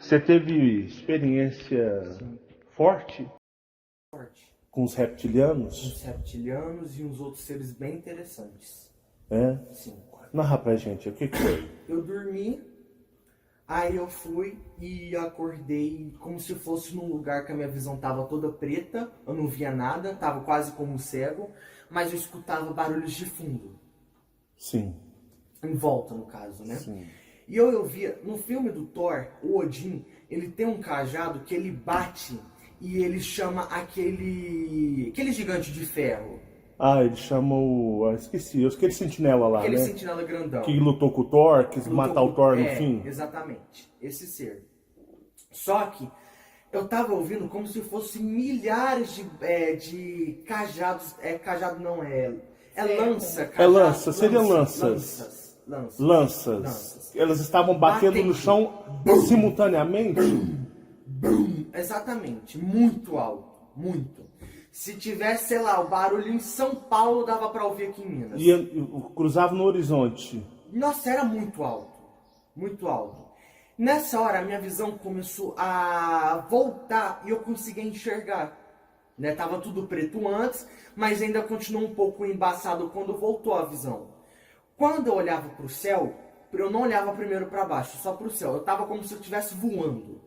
Você teve experiência forte Forte. com os reptilianos? Uns reptilianos e uns outros seres bem interessantes. É? Sim. Narra pra gente, o que foi? Eu dormi, aí eu fui e acordei como se fosse num lugar que a minha visão tava toda preta, eu não via nada, tava quase como um cego, mas eu escutava barulhos de fundo. Sim. Em volta, no caso, né? Sim. E eu via, no filme do Thor, o Odin, ele tem um cajado que ele bate e ele chama aquele gigante de ferro. Ah, ele chama o... esqueci, aquele sentinela lá, Aquele né? sentinela grandão. Que lutou com o Thor, quis matar o Thor no fim. Exatamente. Esse ser. Só que eu tava ouvindo como se fossem milhares de cajados. Cajado não é. É lança. Cajado, lança, seria lanças. Lanças. Elas estavam batendo no chão simultaneamente? Exatamente. Muito alto. Muito. Se tivesse, sei lá, o barulho em São Paulo, dava pra ouvir aqui em Minas. E cruzava no horizonte. Nossa, era muito alto. Muito alto. Nessa hora, a minha visão começou a voltar e eu consegui enxergar. Né? Tava tudo preto antes, mas ainda continuou um pouco embaçado quando voltou a visão. Quando eu olhava pro céu, eu não olhava primeiro para baixo, só pro céu. Eu tava como se eu estivesse voando,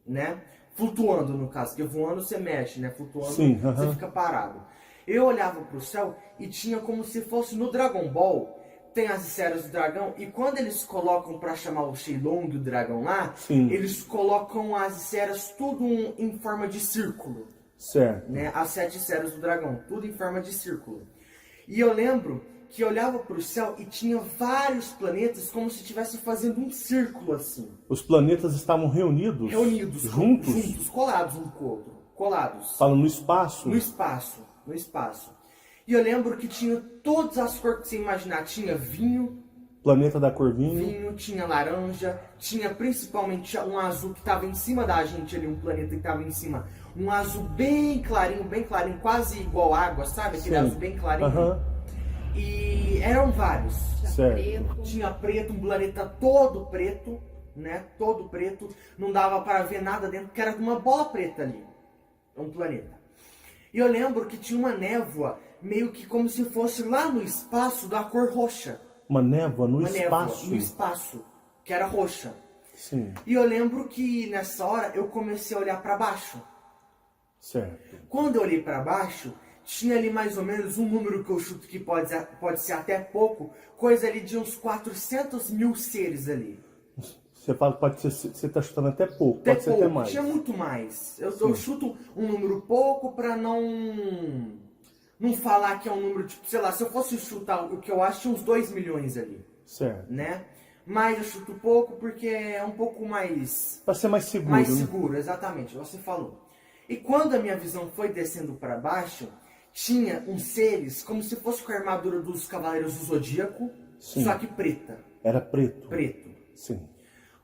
né? Flutuando, no caso, porque voando você mexe, né? Flutuando, sim, você fica parado. Eu olhava pro céu e tinha como se fosse no Dragon Ball, tem as esferas do dragão, e quando eles colocam para chamar o Shenlong, o dragão lá, sim, eles colocam as esferas tudo em forma de círculo. Certo. Né? As 7 esferas do dragão, tudo em forma de círculo. E eu lembro que eu olhava para o céu e tinha vários planetas como se estivesse fazendo um círculo assim. Os planetas estavam reunidos? Juntos, colados um com o outro. Colados. Falam no espaço? No espaço. E eu lembro que tinha todas as cores que você imaginar. Tinha vinho. Planeta da cor vinho. Vinho, tinha laranja, tinha principalmente um azul que estava em cima da gente ali, um planeta que estava em cima. Um azul bem clarinho, quase igual água, sabe? Aquele azul bem clarinho. E eram vários. Certo. Tinha preto, um planeta todo preto, né? Todo preto. Não dava para ver nada dentro, porque era uma bola preta ali. Um planeta. E eu lembro que tinha uma névoa, meio que como se fosse lá no espaço da cor roxa. Uma névoa no espaço? No espaço, que era roxa. Sim. E eu lembro que nessa hora eu comecei a olhar para baixo. Certo. Quando eu olhei para baixo, tinha ali mais ou menos um número que eu chuto que pode ser até pouco, coisa ali de uns 400 mil seres ali. Você fala que pode ser, você está chutando até pouco, pode ser até mais. Tinha muito mais. Eu chuto um número pouco para não falar que é um número, tipo, sei lá, se eu fosse chutar o que eu acho, tinha uns 2 milhões ali. Certo. Né? Mas eu chuto pouco porque é um pouco mais... Para ser mais seguro. Mais seguro, exatamente, você falou. E quando a minha visão foi descendo para baixo, tinha uns seres como se fosse com a armadura dos Cavaleiros do Zodíaco, só que preta. Era preto. Preto. Sim.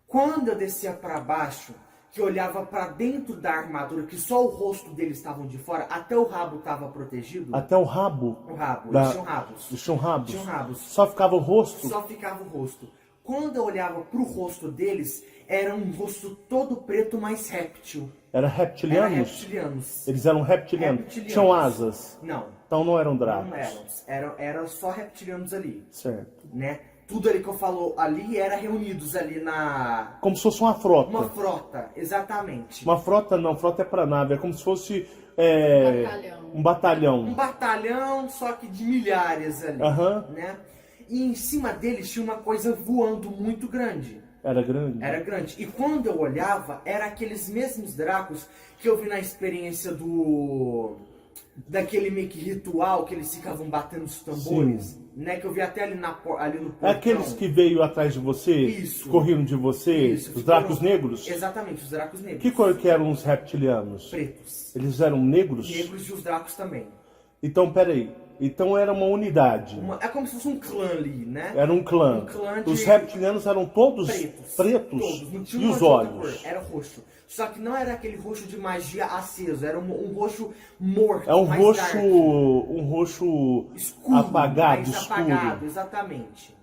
Quando eu descia para baixo, que eu olhava para dentro da armadura, que só o rosto deles estavam de fora, até o rabo estava protegido. Até o rabo? O rabo, eles tinham rabos. Eles tinham rabos? Tinham rabos. Só ficava o rosto? Só ficava o rosto. Quando eu olhava pro rosto deles, era um rosto todo preto, mais réptil. Era reptilianos? Era reptilianos. Eles eram reptilianos? Tinham asas? Não. Então não eram dracos? Não eram. Eram só reptilianos ali. Certo. Né? Tudo ali que eu falo ali era reunidos ali na... Como se fosse uma frota. Uma frota, exatamente. Uma frota não, frota é pra nave. É como se fosse um batalhão. Um batalhão, só que de milhares ali. Né? E em cima deles tinha uma coisa voando muito grande. Era grande? Era grande. E quando eu olhava, era aqueles mesmos dracos que eu vi na experiência daquele meio que ritual que eles ficavam batendo os tambores. Né? Que eu vi até ali no portão. É aqueles que veio atrás de você? Isso. Corriam de você? Isso. Os dracos negros? Exatamente, os dracos negros. Que cor que eram os reptilianos? Pretos. Eles eram negros? Negros e os dracos também. Então, peraí. Então era uma unidade. É como se fosse um clã ali, né? Era um clã. Os reptilianos eram todos pretos? Todos. Não tinha e uma os olhos? Cor. Era roxo. Só que não era aquele roxo de magia aceso. Era um roxo morto. É um roxo. Dark. Um roxo escuro, apagado, mais escuro. Apagado, exatamente.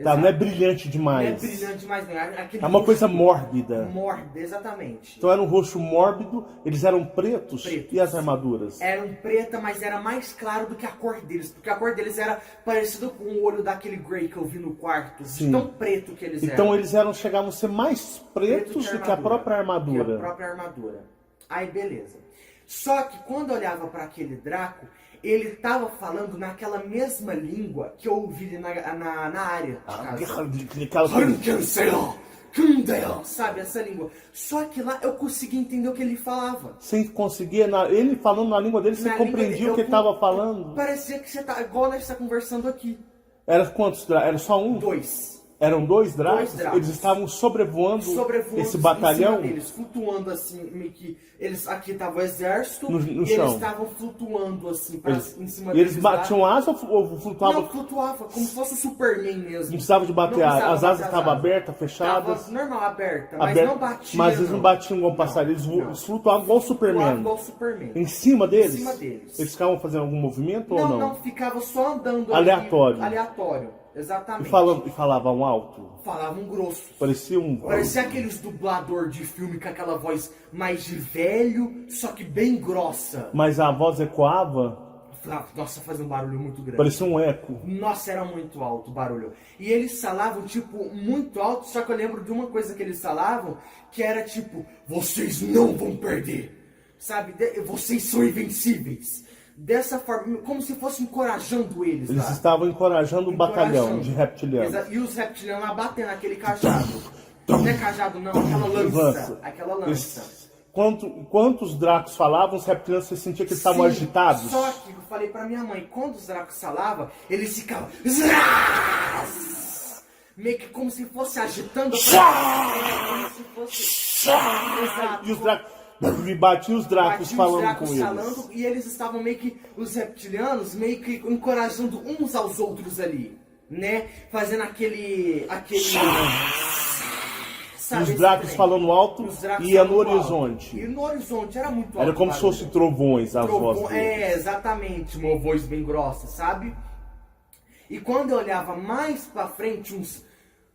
Tá, não é brilhante Não é demais. brilhante demais, não. É uma coisa mórbida. mórbida, exatamente. Então era um roxo mórbido, eles eram pretos. E as armaduras? Eram preta, mas era mais claro do que a cor deles. Porque a cor deles era parecido com o olho daquele Grey que eu vi no quarto. De Sim. tão preto que eles eram. Então eles chegavam a ser mais pretos do que a própria armadura. Que a própria armadura. Aí beleza. Só que quando eu olhava para aquele Draco, ele tava falando naquela mesma língua que eu ouvi na área de casa. Sabe, essa língua. Só que lá eu conseguia entender o que ele falava. Você conseguia, ele falando na língua dele, você compreendia o que ele estava falando? Parecia que você tá igual nós está conversando aqui. Era quantos? Era só um? 2. Eram 2 dracos? Dracos. Eles estavam sobrevoando esse batalhão? Em cima deles, flutuando assim, meio que eles aqui tava o exército no e chão. eles estavam flutuando assim em cima E eles deles. batiam asa ou flutuavam? Não, flutuava, como se fosse o Superman mesmo. Não precisava de bater, Não precisava as asas bater estavam abertas, fechadas? Tava normal, aberta, mas não batia. Mas eles não batiam igual passarinho, eles flutuavam igual o Superman. Igual o Superman. Em cima deles? Em cima deles. Eles ficavam fazendo algum movimento ou não? Não, ficava só andando Aleatório. ali, aleatório, exatamente. E falavam alto? Falavam grosso. Parecia aqueles dublador de filme com aquela voz mais de velho, só que bem grossa. Mas a voz ecoava? Nossa, fazia um barulho muito grande. Parecia um eco. Nossa, era muito alto o barulho. E eles falavam, tipo, muito alto, só que eu lembro de uma coisa que eles falavam, que era tipo, vocês não vão perder. Sabe? Vocês são invencíveis. Dessa forma, como se fosse encorajando eles. Eles lá. estavam encorajando o batalhão de reptilianos. E os reptilianos lá batendo aquele cajado. Não é cajado não, aquela lança. Aquela lança. Quantos dracos falavam, os reptilianos, você sentia que eles estavam agitados? Só que eu falei pra minha mãe, quando os dracos falavam, eles ficavam... meio que como se fosse agitando. Como se fosse... Exato. E os dracos... Batiam os dracos falando com eles. E eles estavam meio que, os reptilianos, meio que encorajando uns aos outros ali, né? Fazendo aquele... Sabe, os dracos falando alto e ia no horizonte. E no horizonte, era muito alto. Era como se fossem trovões as vozes deles. Exatamente, uma voz bem grossa, sabe? E quando eu olhava mais pra frente, uns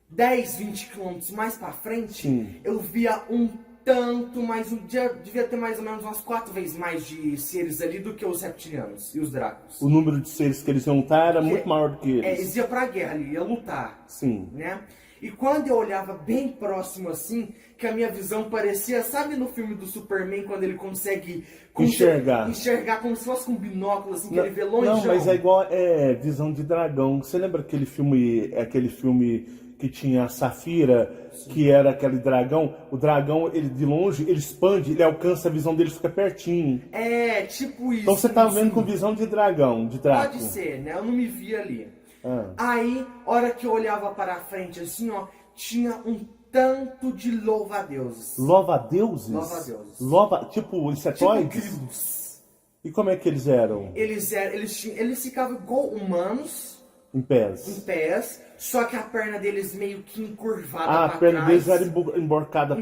10, 20 quilômetros mais pra frente, sim, eu via um tanto, mas devia ter mais ou menos umas 4 vezes mais de seres ali do que os reptilianos e os dracos. O número de seres que eles iam lutar era muito maior do que eles. Eles iam pra guerra ali, iam lutar. Sim. Né? E quando eu olhava bem próximo assim, que a minha visão parecia, sabe no filme do Superman, quando ele consegue enxergar como se fosse com um binóculo, assim, que ele vê longe. Não, mas é igual visão de dragão. Você lembra aquele filme que tinha a Safira, que era aquele dragão? O dragão, ele de longe, ele expande, ele alcança a visão dele, fica pertinho. É, tipo isso. Então você tá vendo com visão de dragão, de draco. Pode ser, né? Eu não me vi ali. Aí, hora que eu olhava para frente assim, ó, tinha um tanto de louva-deuses. Louva-deuses? Louva-deuses. Tipo insetoides? Tipo grilos. E como é que eles eram? Eles ficavam igual humanos. Em pés. Só que a perna deles meio que encurvada pra trás. A perna deles era emborcada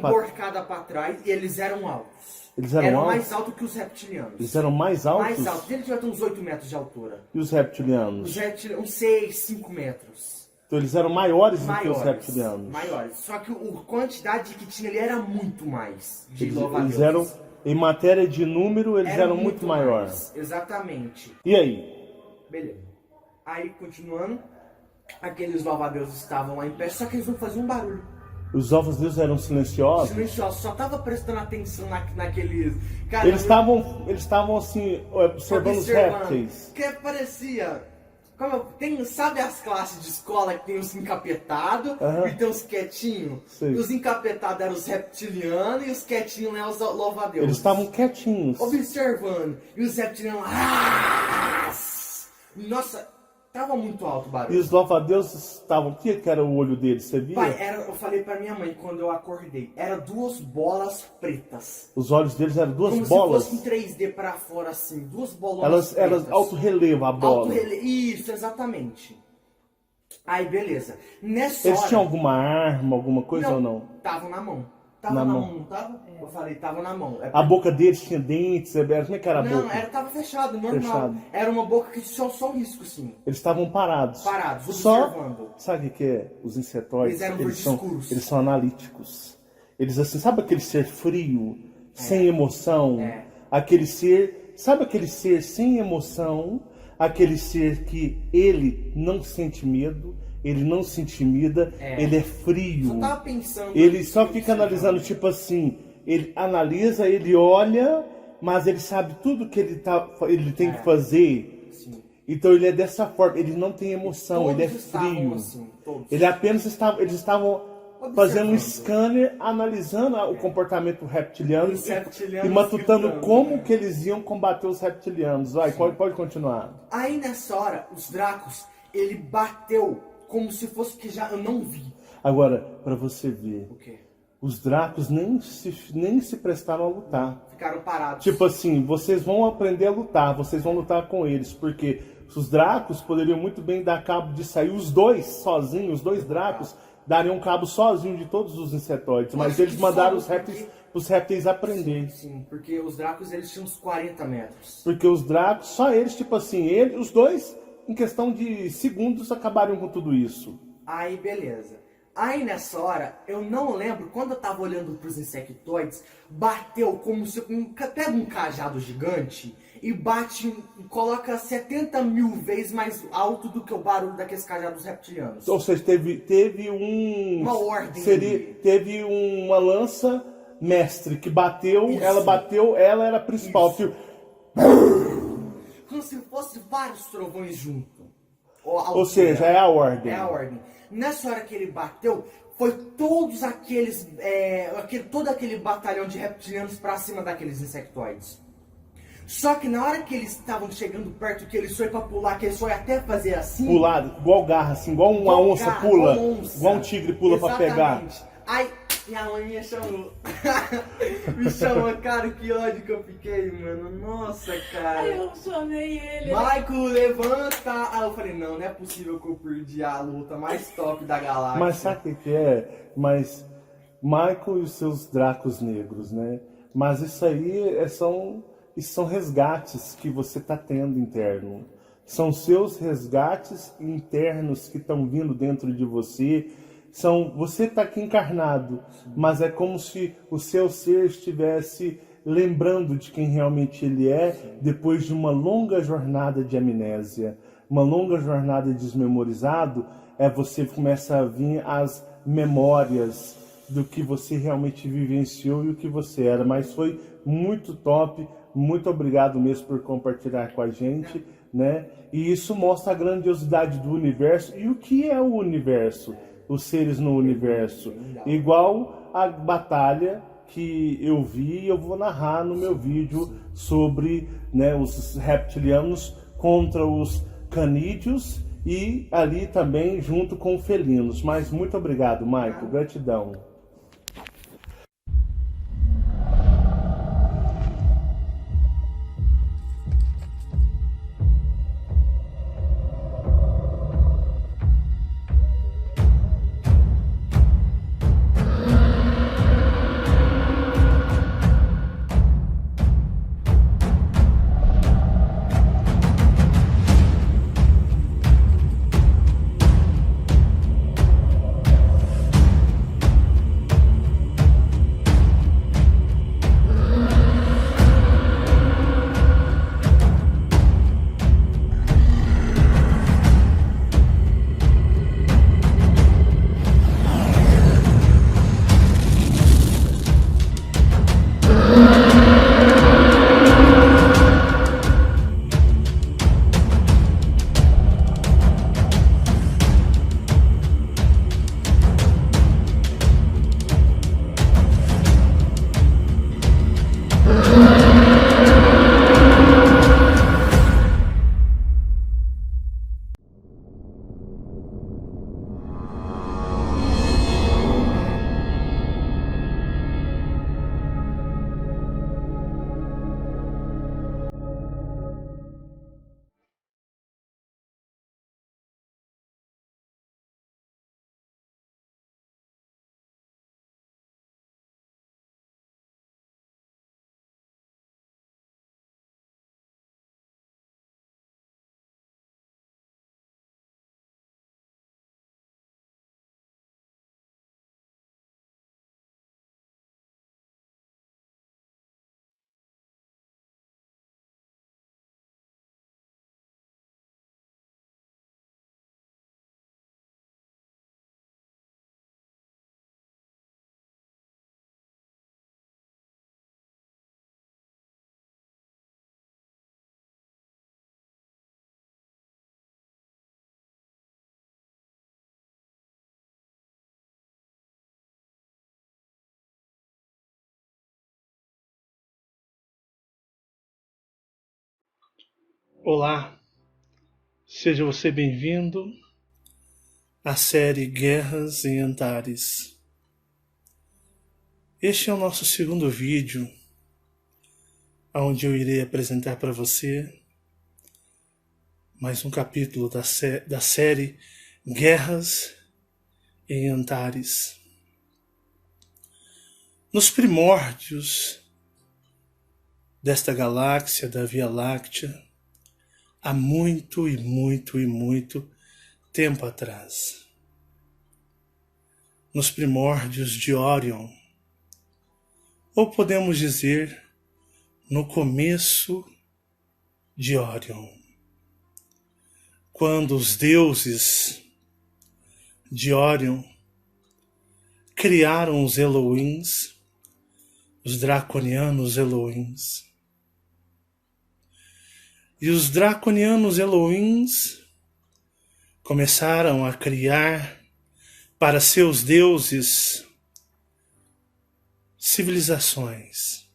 pra trás. E eles eram altos. Eles eram mais altos que os reptilianos. Eles eram mais altos? Mais altos. Eles deviam ter uns 8 metros de altura. E os reptilianos? Os reptilianos, uns 6, 5 metros. Então eles eram maiores do que os reptilianos? Maiores. Só que a quantidade que tinha ali era muito mais de eles eram, em matéria de número, eles eram muito maiores. Exatamente. E aí? Beleza. Aí, continuando, aqueles louva-deuses estavam lá em pé, só que eles não faziam barulho. Os louva-deuses eram silenciosos? Silenciosos, só tava prestando atenção naqueles... Cara, eles estavam assim, observando os répteis. Que parecia... sabe as classes de escola que tem os encapetados e tem os quietinhos? E os encapetados eram os reptilianos e os quietinhos eram os louva-deuses. Eles estavam quietinhos. Observando. E os reptilianos... Nossa... Tava muito alto o barulho. E os louva-deuses estavam... O que era o olho deles? Você via? Pai, eu falei pra minha mãe quando eu acordei. Era 2 bolas pretas. Os olhos deles eram 2 como bolas? Como se fosse em 3D pra fora, assim. 2 bolonas pretas. Elas auto-relevam a bola. Isso, exatamente. Aí, beleza. Nessa Eles hora... tinham alguma arma, alguma coisa ou não? Estavam na mão. Tava Na na mão. mão, não tava? Eu falei, tava na mão. A boca deles tinha dentes, como é que era a Não, boca? tava fechado, normal. Fechado. Era uma boca que tinha só um risco, assim. Eles estavam parados. Parados, Só, observando. sabe o que é? Os insetóides, Eles eram verdes escuros. eles são analíticos. Eles assim, sabe aquele ser frio, sem emoção? É. Aquele ser, sabe aquele ser sem emoção? Aquele ser que ele não sente medo, ele não se intimida, ele é frio. Só tava pensando... Ele só fica analisando, tipo assim, ele analisa, ele olha, mas ele sabe tudo que ele tem que fazer. Sim. Então ele é dessa forma, ele não tem emoção, Todos ele é estavam frio. assim, todos. Ele apenas eles estavam Observando. fazendo um scanner, analisando o comportamento reptiliano Os e reptilianos matutando gritando, como né? que eles iam combater os reptilianos. Vai, pode continuar. Aí nessa hora, os Dracos, ele bateu como se fosse que já eu não vi. Agora, para você ver, O quê? os Dracos nem se prestaram a lutar. Ficaram parados. Tipo assim, vocês vão aprender a lutar, vocês vão lutar com eles, porque os Dracos poderiam muito bem dar cabo de sair, os dois sozinhos, os dois Dracos dariam cabo sozinho de todos os insetoides, mas acho eles que mandaram só os répteis aprender. Sim, porque os Dracos, eles tinham uns 40 metros. Porque os Dracos, só eles, tipo assim, os dois, em questão de segundos, acabariam com tudo isso. Aí, beleza. Aí, nessa hora, eu não lembro, quando eu tava olhando pros insectoides, bateu como se... Pega um cajado gigante e bate, coloca 70 mil vezes mais alto do que o barulho daqueles cajados reptilianos. Ou seja, teve Uma ordem. Teve uma lança mestre que bateu, Isso. ela era a principal. Isso. Como se fosse vários trovões juntos. Ou seja, é a ordem. É a ordem. Nessa hora que ele bateu, foi todos aqueles... todo aquele batalhão de reptilianos pra cima daqueles insectoides. Só que na hora que eles estavam chegando perto, que eles foi pra pular, que eles foi até fazer assim... Pular, igual garra, assim, igual uma onça pula. Igual um tigre pula pra pegar. Aí, minha mãe me chamou. Me chamou, cara, que ódio que eu fiquei, mano. Nossa, cara. Aí eu chamei ele. Michael, levanta! Aí eu falei, não é possível que eu perdi a luta mais top da galáxia. Mas sabe o que é? Mas Michael e os seus Dracos negros, né? Mas isso aí são resgates que você está tendo interno. São seus resgates internos que estão vindo dentro de você. Você está aqui encarnado, mas é como se o seu ser estivesse lembrando de quem realmente ele é depois de uma longa jornada de amnésia, uma longa jornada de desmemorizado. Você começa a vir as memórias do que você realmente vivenciou e o que você era. Mas foi muito top. Muito obrigado mesmo por compartilhar com a gente, né? E isso mostra a grandiosidade do universo. E o que é o universo? Os seres no universo. Igual a batalha que eu vi e eu vou narrar no meu vídeo sobre, né, os reptilianos contra os canídeos e ali também junto com felinos. Mas muito obrigado, Michael. Gratidão. Olá, seja você bem-vindo à série Guerras em Antares. Este é o nosso segundo vídeo, onde eu irei apresentar para você mais um capítulo da série Guerras em Antares. Nos primórdios desta galáxia, da Via Láctea, há muito tempo atrás. Nos primórdios de Orion, ou podemos dizer, no começo de Orion, quando os deuses de Orion criaram os Elohims, os draconianos Elohims. E os draconianos Elohims começaram a criar para seus deuses civilizações.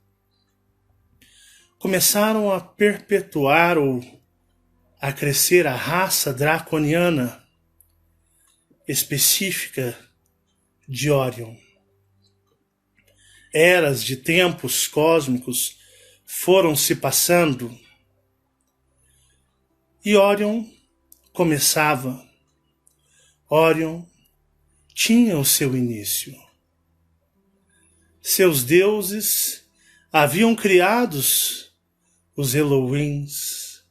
Começaram a perpetuar ou a crescer a raça draconiana específica de Orion. Eras de tempos cósmicos foram se passando e Orion começava. Orion tinha o seu início. Seus deuses haviam criados os Elohims,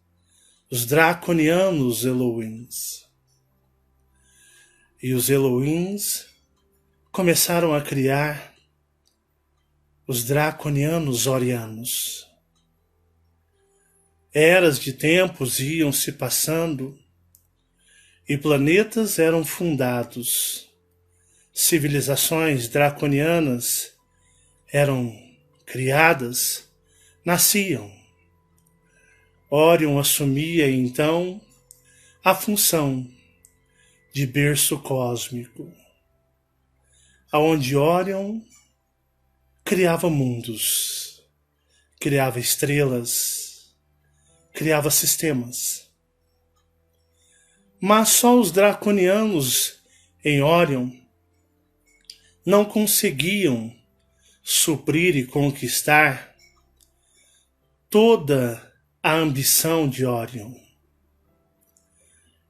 os draconianos Elohims. E os Elohims começaram a criar os draconianos Orianos. Eras de tempos iam se passando e planetas eram fundados. Civilizações draconianas eram criadas, nasciam. Orion assumia então a função de berço cósmico, aonde Orion criava mundos, criava estrelas, criava sistemas. Mas só os draconianos em Orion não conseguiam suprir e conquistar toda a ambição de Orion.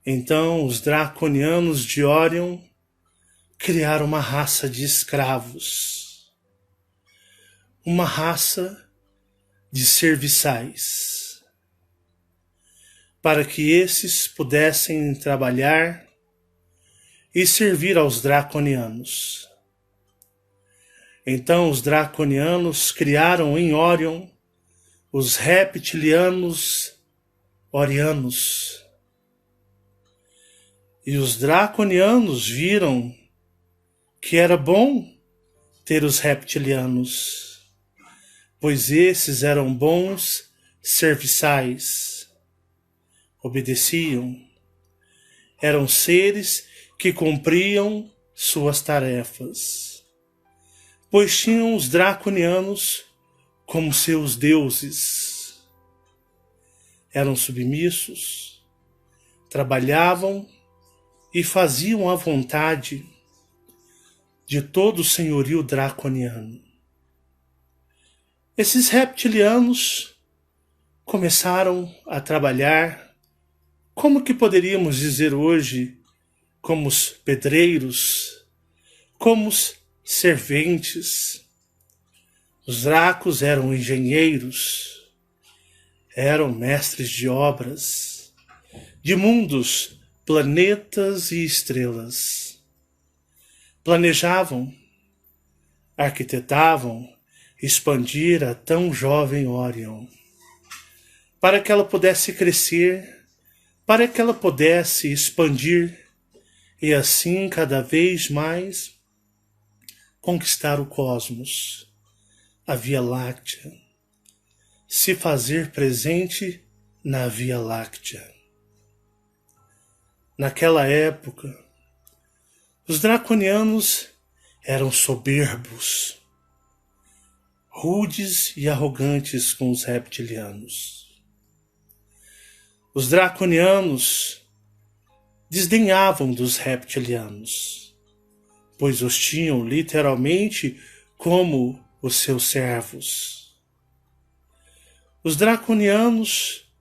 Então os draconianos de Orion criaram uma raça de escravos, uma raça de serviçais, para que esses pudessem trabalhar e servir aos draconianos. Então os draconianos criaram em Orion os reptilianos orianos. E os draconianos viram que era bom ter os reptilianos, pois esses eram bons serviçais. Obedeciam, eram seres que cumpriam suas tarefas, pois tinham os draconianos como seus deuses. Eram submissos, trabalhavam e faziam a vontade de todo o senhorio draconiano. Esses reptilianos começaram a trabalhar, como que poderíamos dizer hoje, como os pedreiros, como os serventes. Os dracos eram engenheiros, eram mestres de obras, de mundos, planetas e estrelas. Planejavam, arquitetavam, expandir a tão jovem Orion, para que ela pudesse crescer, para que ela pudesse expandir e assim cada vez mais conquistar o cosmos, a Via Láctea, se fazer presente na Via Láctea. Naquela época, os draconianos eram soberbos, rudes e arrogantes com os reptilianos. Os draconianos desdenhavam dos reptilianos, pois os tinham literalmente como os seus servos. Os draconianos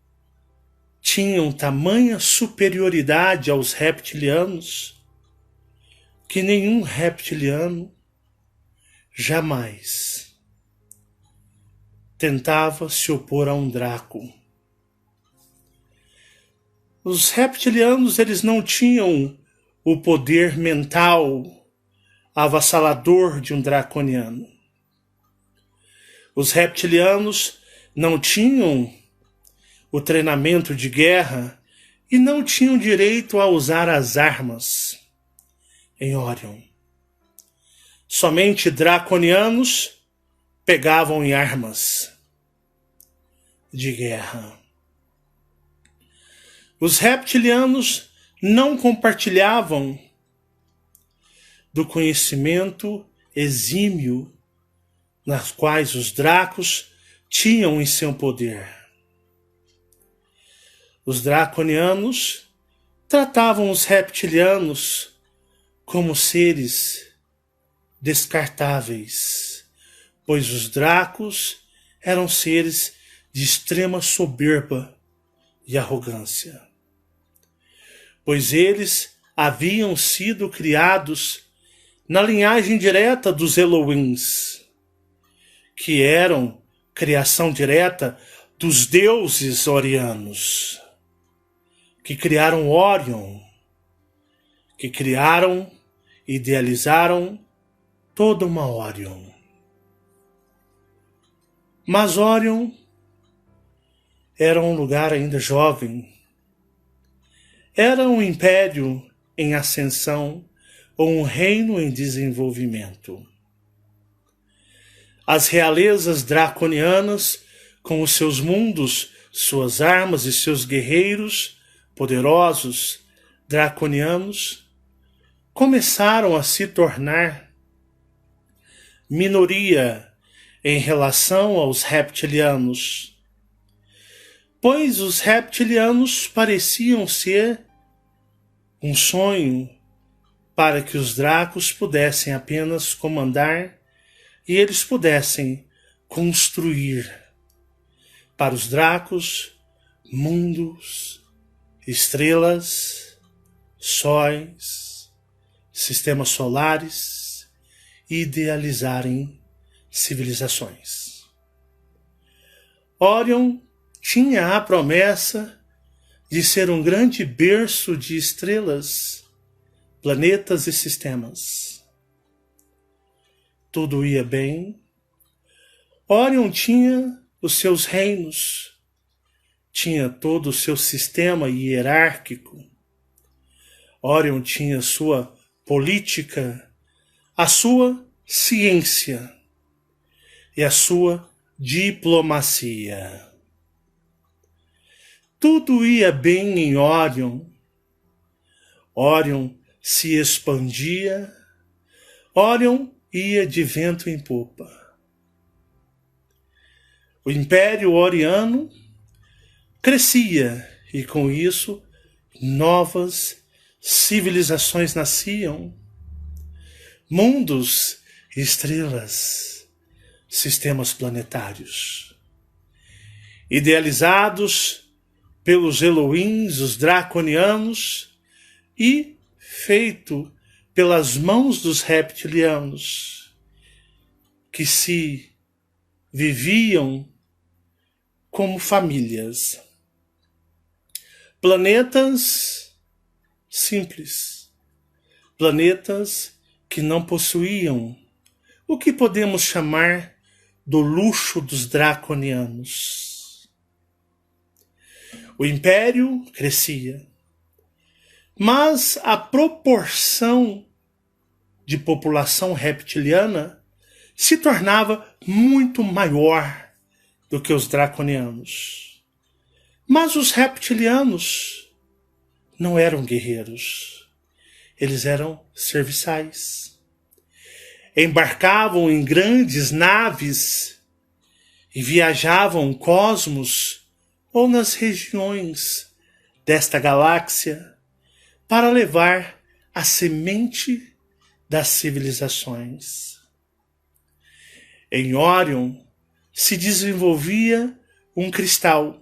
tinham tamanha superioridade aos reptilianos que nenhum reptiliano jamais tentava se opor a um Draco. Os reptilianos, eles não tinham o poder mental avassalador de um draconiano. Os reptilianos não tinham o treinamento de guerra e não tinham direito a usar as armas em Orion. Somente draconianos pegavam em armas de guerra. Os reptilianos não compartilhavam do conhecimento exímio nas quais os dracos tinham em seu poder. Os draconianos tratavam os reptilianos como seres descartáveis, pois os dracos eram seres de extrema soberba e arrogância, pois eles haviam sido criados na linhagem direta dos Elohims, que eram criação direta dos deuses orianos, que criaram Orion, que criaram e idealizaram toda uma Orion. Mas Orion era um lugar ainda jovem. Era um império em ascensão ou um reino em desenvolvimento. As realezas draconianas, com os seus mundos, suas armas e seus guerreiros poderosos draconianos, começaram a se tornar minoria em relação aos reptilianos, pois os reptilianos pareciam ser um sonho para que os dracos pudessem apenas comandar e eles pudessem construir para os dracos mundos, estrelas, sóis, sistemas solares e idealizarem civilizações. Orion tinha a promessa de ser um grande berço de estrelas, planetas e sistemas. Tudo ia bem. Orion tinha os seus reinos, tinha todo o seu sistema hierárquico. Orion tinha sua política, a sua ciência e a sua diplomacia. Tudo ia bem em Orion. Orion se expandia. Orion ia de vento em popa. O Império Oriano crescia e, com isso, novas civilizações nasciam. Mundos, estrelas, sistemas planetários. Idealizados pelos Elohims, os draconianos, e feito pelas mãos dos reptilianos, que se viviam como famílias. Planetas simples, planetas que não possuíam o que podemos chamar do luxo dos draconianos. O império crescia, mas a proporção de população reptiliana se tornava muito maior do que os draconianos. Mas os reptilianos não eram guerreiros, eles eram serviçais. Embarcavam em grandes naves e viajavam cosmos ou nas regiões desta galáxia para levar a semente das civilizações. Em Órion se desenvolvia um cristal.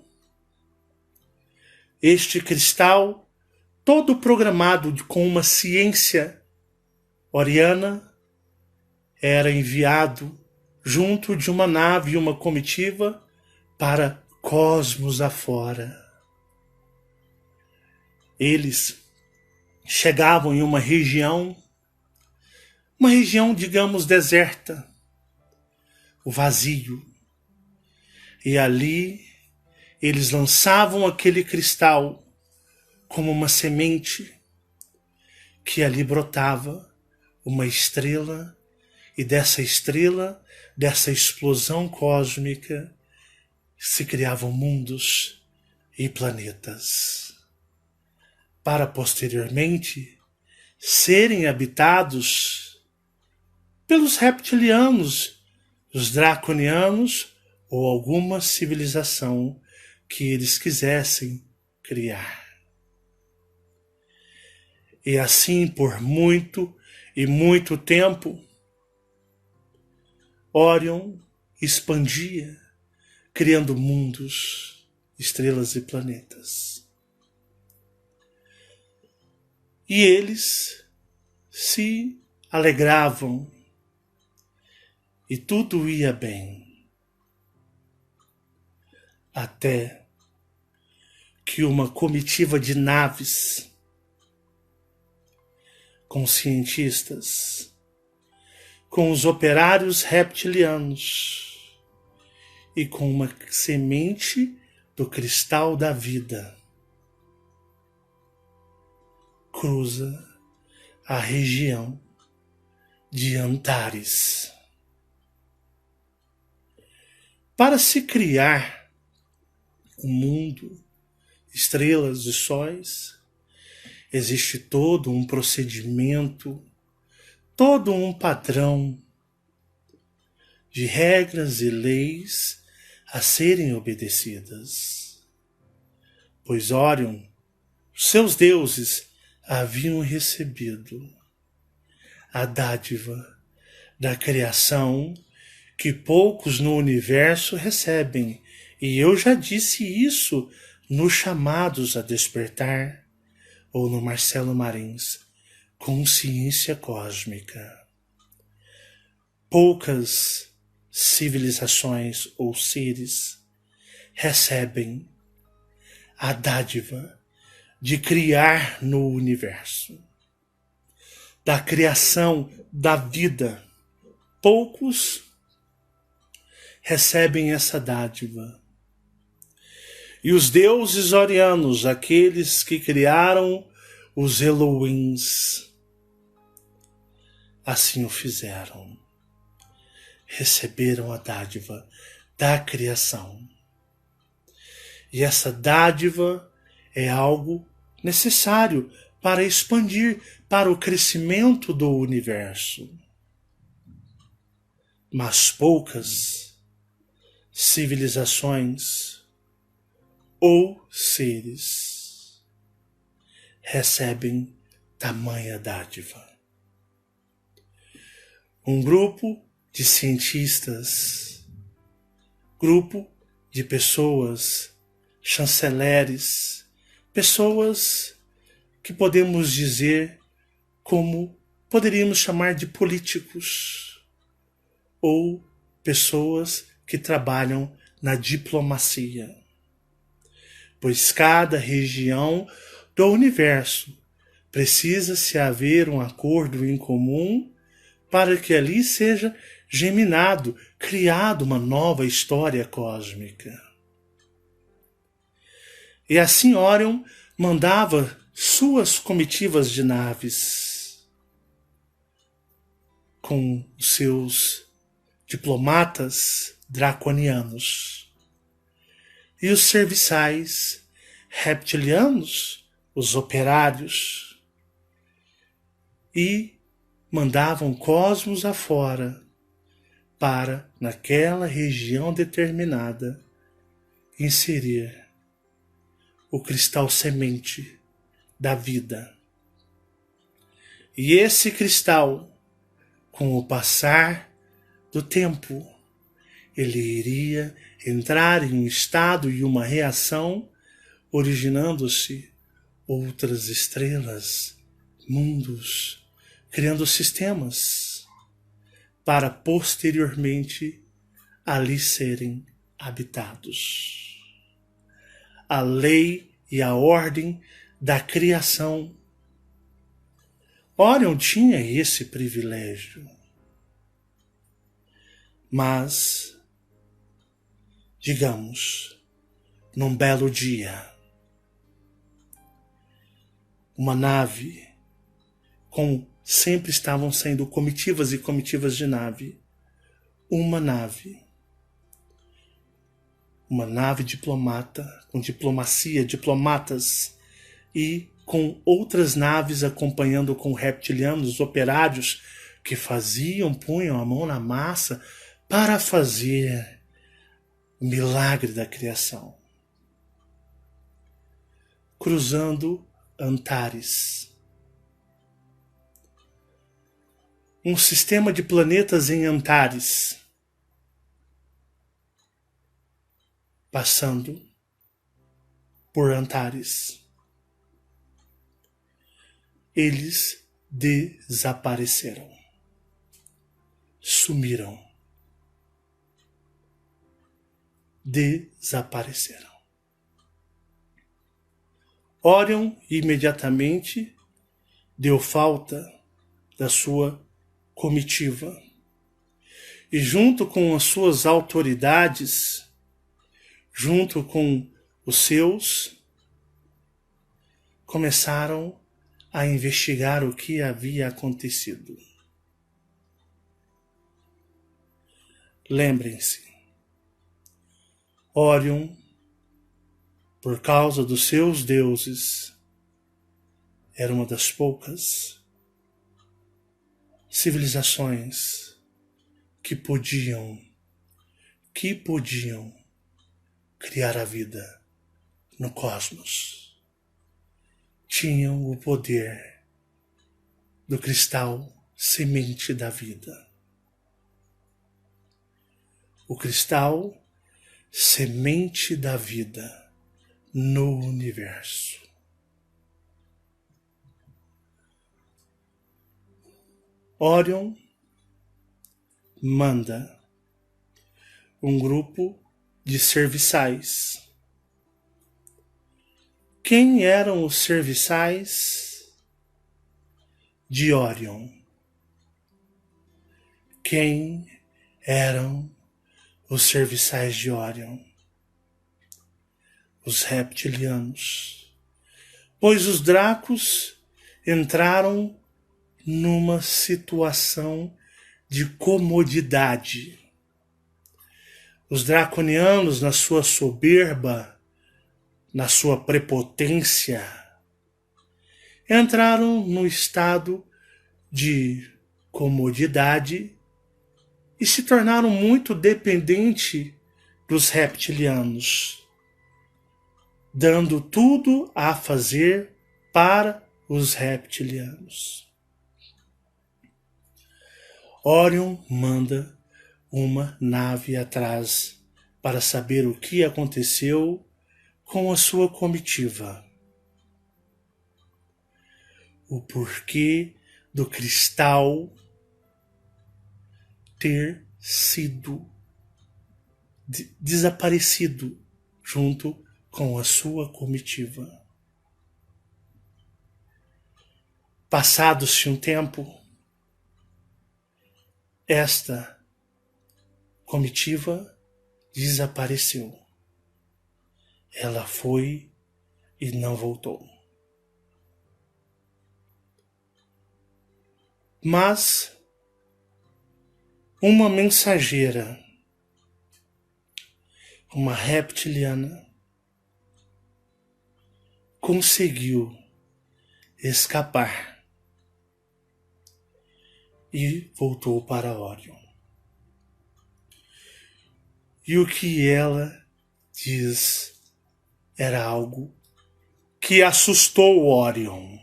Este cristal, todo programado com uma ciência oriana, era enviado junto de uma nave e uma comitiva para cosmos afora. Eles chegavam em uma região, digamos, deserta, o vazio. E ali eles lançavam aquele cristal como uma semente que ali brotava uma estrela, e dessa estrela, dessa explosão cósmica, se criavam mundos e planetas, para posteriormente serem habitados pelos reptilianos, os draconianos ou alguma civilização que eles quisessem criar. E assim por muito e muito tempo, Órion expandia, criando mundos, estrelas e planetas. E eles se alegravam e tudo ia bem. Até que uma comitiva de naves com cientistas, com os operários reptilianos e com uma semente do cristal da vida, cruza a região de Antares. Para se criar um mundo, estrelas e sóis, existe todo um procedimento, todo um padrão de regras e leis a serem obedecidas. Pois Órion, seus deuses, haviam recebido a dádiva da criação que poucos no universo recebem. E eu já disse isso nos chamados a despertar, ou no Marcelo Marins, consciência cósmica. Poucas civilizações ou seres recebem a dádiva de criar no universo, da criação da vida. Poucos recebem essa dádiva. E os deuses orianos, aqueles que criaram os Elohims, assim o fizeram. Receberam a dádiva da criação. E essa dádiva é algo necessário para expandir para o crescimento do universo. Mas poucas civilizações ou seres recebem tamanha dádiva. Um grupo de cientistas, grupo de pessoas, chanceleres, pessoas que podemos dizer como poderíamos chamar de políticos, ou pessoas que trabalham na diplomacia. Pois cada região do universo precisa-se haver um acordo em comum para que ali seja geminado, criado uma nova história cósmica. E assim Órion mandava suas comitivas de naves com seus diplomatas draconianos e os serviçais reptilianos, os operários, e mandavam cosmos afora para, naquela região determinada, inserir o cristal semente da vida. E esse cristal, com o passar do tempo, ele iria entrar em um estado e uma reação, originando-se outras estrelas, mundos, criando sistemas, para posteriormente ali serem habitados. A lei e a ordem da criação. Orion tinha esse privilégio. Mas, digamos, num belo dia, uma nave, como sempre estavam saindo comitivas e comitivas de nave, uma nave diplomata, com diplomacia, diplomatas, e com outras naves acompanhando com reptilianos, operários que punham a mão na massa para fazer o milagre da criação. Cruzando Antares. Um sistema de planetas em Antares. Passando por Antares. Eles desapareceram. Sumiram. Desapareceram. Orion imediatamente deu falta da sua comitiva e, junto com as suas autoridades, junto com os seus, começaram a investigar o que havia acontecido. Lembrem-se, Orion, por causa dos seus deuses, era uma das poucas civilizações que podiam criar a vida no cosmos. Tinham o poder do cristal semente da vida. O cristal semente da vida no universo. Orion manda um grupo de serviçais. Quem eram os serviçais de Orion? Quem eram os serviçais de Orion? Os reptilianos. Pois os Dracos entraram numa situação de comodidade. Os draconianos, na sua soberba, na sua prepotência, entraram num estado de comodidade e se tornaram muito dependentes dos reptilianos, dando tudo a fazer para os reptilianos. Orion manda uma nave atrás para saber o que aconteceu com a sua comitiva. O porquê do cristal ter sido desaparecido junto com a sua comitiva. Passado-se um tempo, esta comitiva desapareceu. Ela foi e não voltou. Mas uma mensageira, uma reptiliana, conseguiu escapar e voltou para Orion. E o que ela diz era algo que assustou Orion.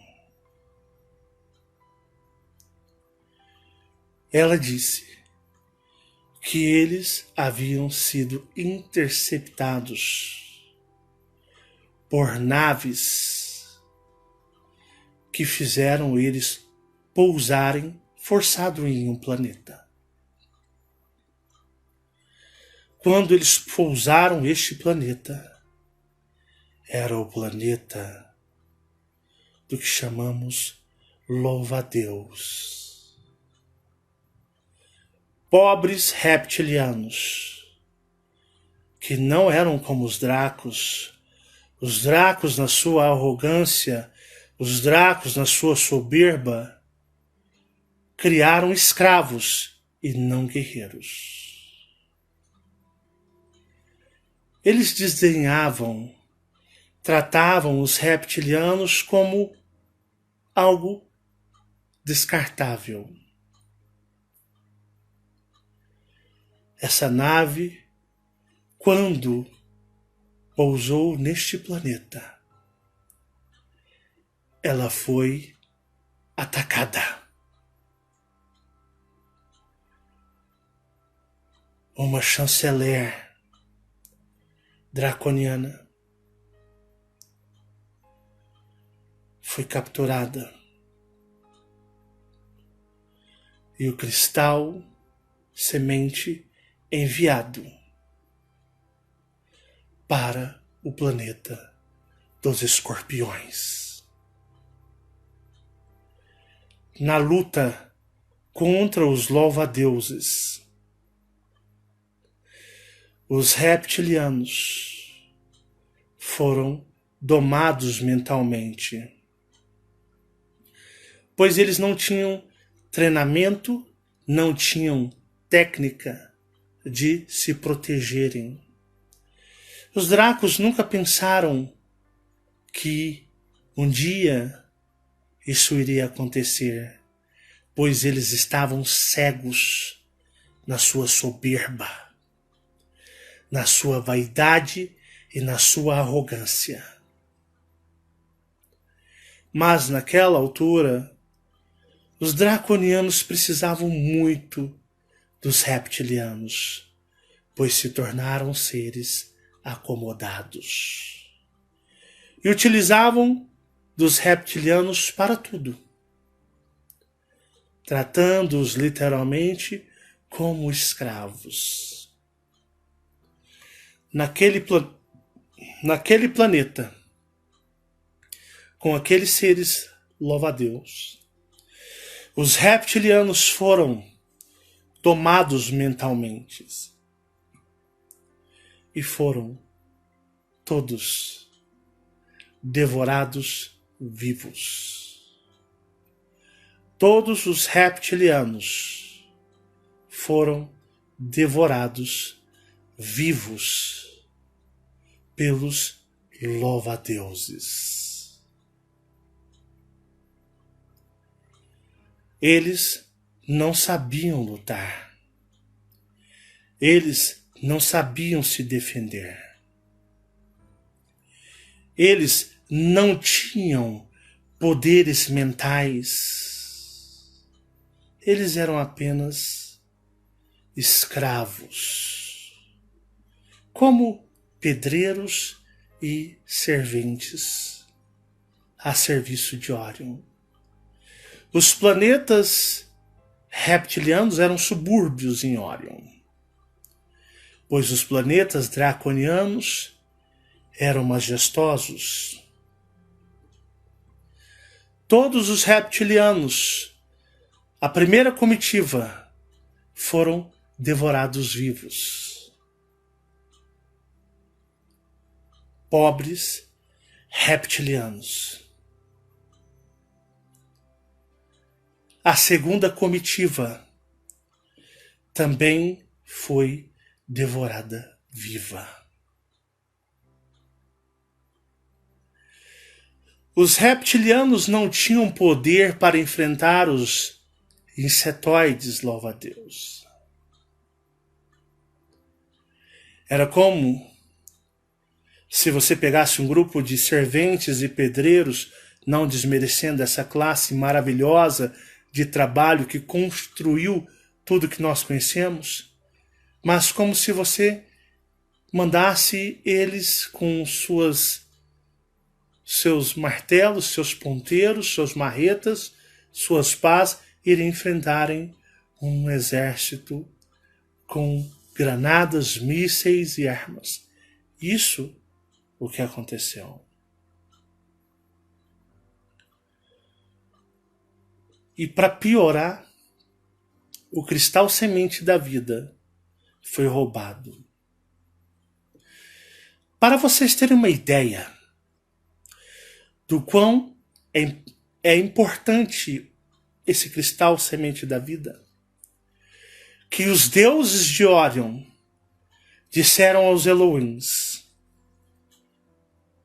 Ela disse que eles haviam sido interceptados por naves que fizeram eles pousarem forçado em um planeta. Quando eles pousaram este planeta, era o planeta do que chamamos louva-a-Deus. Pobres reptilianos, que não eram como os Dracos na sua arrogância, os Dracos na sua soberba, criaram escravos e não guerreiros. Eles desdenhavam, tratavam os reptilianos como algo descartável. Essa nave, quando pousou neste planeta, ela foi atacada. Uma chanceler draconiana foi capturada e o cristal semente enviado para o planeta dos escorpiões. Na luta contra os louva-deuses, os reptilianos foram domados mentalmente, pois eles não tinham treinamento, não tinham técnica de se protegerem. Os Dracos nunca pensaram que um dia isso iria acontecer, pois eles estavam cegos na sua soberba, na sua vaidade e na sua arrogância. Mas naquela altura, os draconianos precisavam muito dos reptilianos, pois se tornaram seres acomodados. E utilizavam dos reptilianos para tudo, tratando-os literalmente como escravos. Naquele planeta, com aqueles seres louva-a-Deus, os reptilianos foram tomados mentalmente e foram todos devorados vivos. Todos os reptilianos foram devorados vivos pelos louva-deuses. Eles não sabiam lutar. Eles não sabiam se defender. Eles não tinham poderes mentais. Eles eram apenas escravos, como pedreiros e serventes a serviço de Orion. Os planetas reptilianos eram subúrbios em Orion, pois os planetas draconianos eram majestosos. Todos os reptilianos, a primeira comitiva, foram devorados vivos. Pobres reptilianos. A segunda comitiva também foi devorada viva. Os reptilianos não tinham poder para enfrentar os insetoides, louva-a-Deus. Era como Se você pegasse um grupo de serventes e pedreiros, não desmerecendo essa classe maravilhosa de trabalho que construiu tudo que nós conhecemos, mas como se você mandasse eles com seus martelos, seus ponteiros, suas marretas, suas pás, irem enfrentarem um exército com granadas, mísseis e armas. Isso o que aconteceu. E para piorar, o cristal semente da vida foi roubado. Para vocês terem uma ideia do quão é importante esse cristal semente da vida, que os deuses de Orion disseram aos Elohims: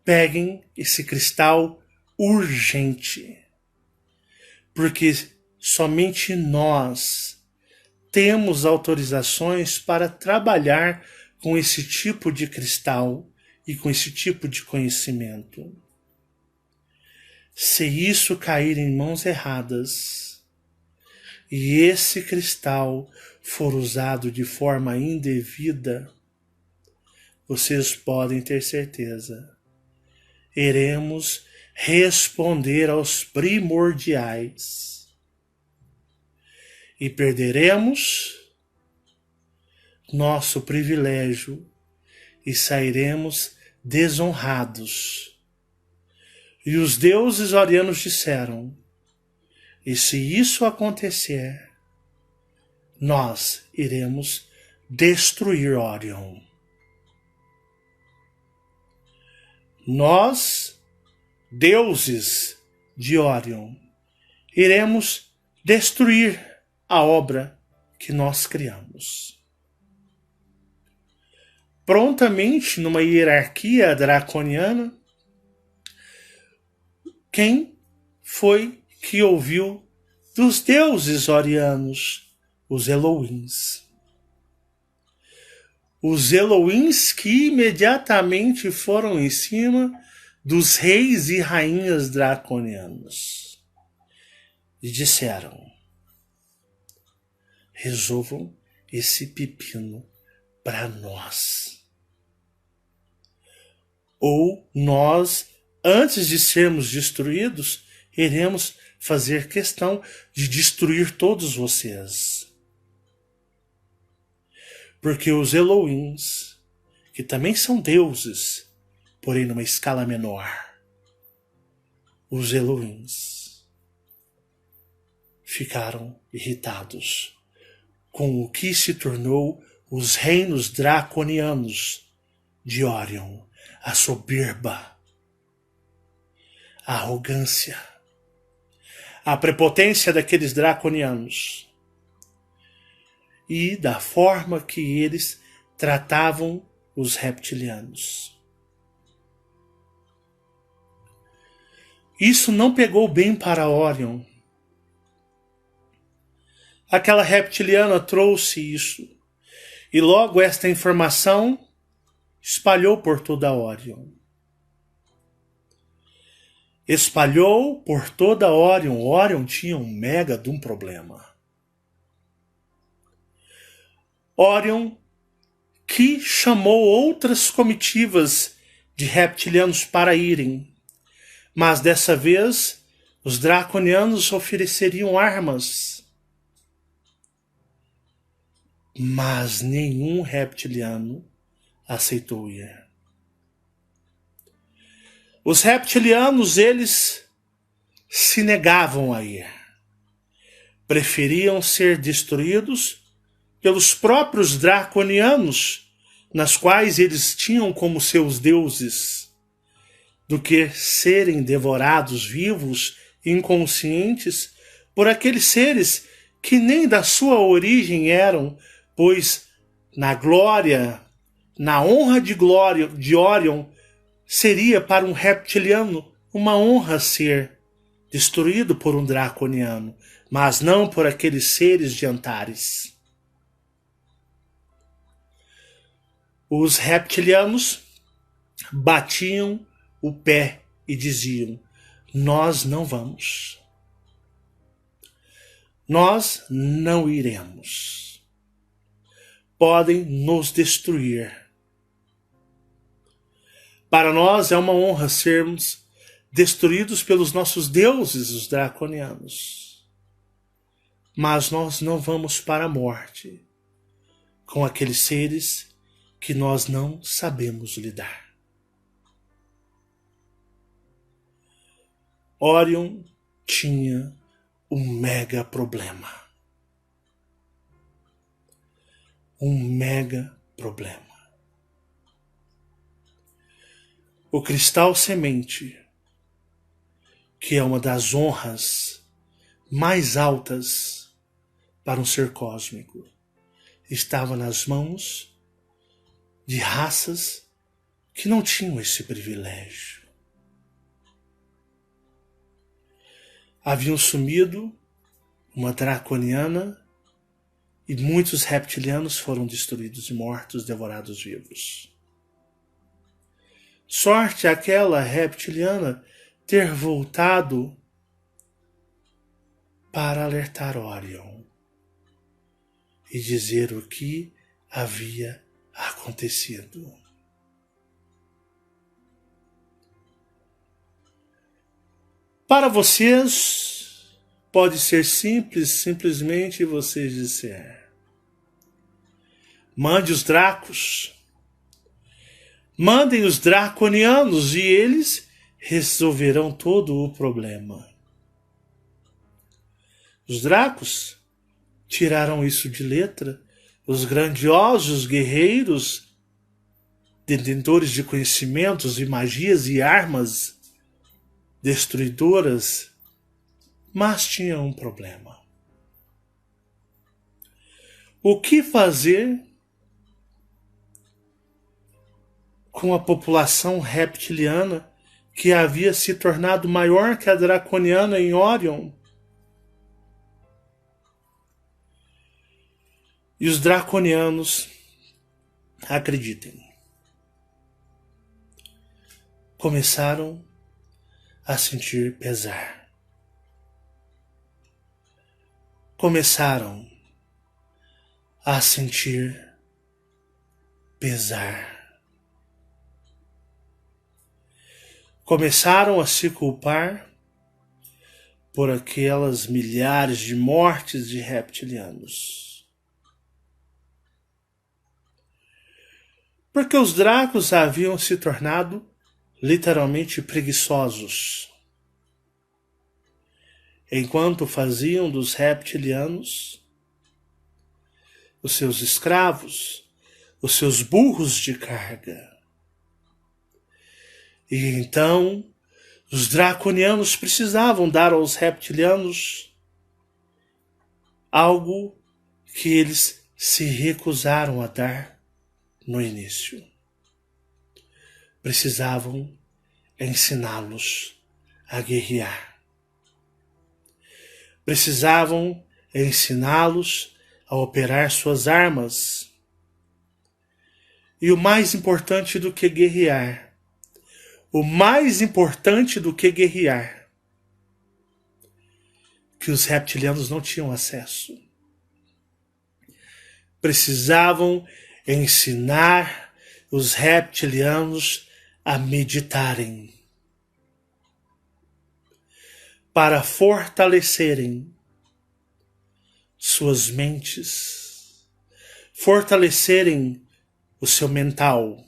peguem esse cristal urgente, porque somente nós temos autorizações para trabalhar com esse tipo de cristal e com esse tipo de conhecimento. Se isso cair em mãos erradas e esse cristal for usado de forma indevida, vocês podem ter certeza, iremos responder aos primordiais e perderemos nosso privilégio e sairemos desonrados. E os deuses orianos disseram: e se isso acontecer, nós iremos destruir Orion. Nós, deuses de Orion, iremos destruir a obra que nós criamos. Prontamente, numa hierarquia draconiana, quem foi que ouviu dos deuses orianos? Os Elohims. Os Elohims que imediatamente foram em cima dos reis e rainhas draconianos e disseram: resolvam esse pepino para nós. Ou nós, antes de sermos destruídos, iremos fazer questão de destruir todos vocês. Porque os Elohims, que também são deuses, porém numa escala menor, os Elohims ficaram irritados com o que se tornou os reinos draconianos de Orion, a soberba, a arrogância, a prepotência daqueles draconianos e da forma que eles tratavam os reptilianos. Isso não pegou bem para Orion. Aquela reptiliana trouxe isso, e logo esta informação espalhou por toda Orion. Espalhou por toda Orion. Orion tinha um mega de um problema. Orion, que chamou outras comitivas de reptilianos para irem, mas dessa vez os draconianos ofereceriam armas. Mas nenhum reptiliano aceitou ir. Os reptilianos, eles se negavam a ir. Preferiam ser destruídos pelos próprios draconianos, nas quais eles tinham como seus deuses, do que serem devorados vivos, inconscientes, por aqueles seres que nem da sua origem eram, pois na glória, na honra de glória de Orion, seria para um reptiliano uma honra ser destruído por um draconiano, mas não por aqueles seres de Antares. Os reptilianos batiam o pé e diziam: nós não vamos. Nós não iremos. Podem nos destruir. Para nós é uma honra sermos destruídos pelos nossos deuses, os draconianos. Mas nós não vamos para a morte com aqueles seres que nós não sabemos lidar. Orion tinha um mega problema. Um mega problema. O cristal semente, que é uma das honras mais altas para um ser cósmico, estava nas mãos de raças que não tinham esse privilégio. Haviam sumido uma draconiana e muitos reptilianos foram destruídos e mortos, devorados vivos. Sorte aquela reptiliana ter voltado para alertar Orion e dizer o que havia acontecido. Para vocês, pode ser simples, simplesmente vocês disser: mande os dracos. Mandem os draconianos e eles resolverão todo o problema. Os dracos tiraram isso de letra. Os grandiosos guerreiros, detentores de conhecimentos e magias e armas destruidoras, mas tinham um problema. O que fazer com a população reptiliana que havia se tornado maior que a draconiana em Orion? E os draconianos, acreditem, começaram a sentir pesar. Começaram a sentir pesar. Começaram a se culpar por aquelas milhares de mortes de reptilianos. Porque os dracos haviam se tornado literalmente preguiçosos. Enquanto faziam dos reptilianos os seus escravos, os seus burros de carga. E então, os draconianos precisavam dar aos reptilianos algo que eles se recusaram a dar no início. Precisavam ensiná-los a guerrear. Precisavam ensiná-los a operar suas armas. E o mais importante do que guerrear, que os reptilianos não tinham acesso. Precisavam ensinar os reptilianos a meditarem, para fortalecerem suas mentes, fortalecerem o seu mental,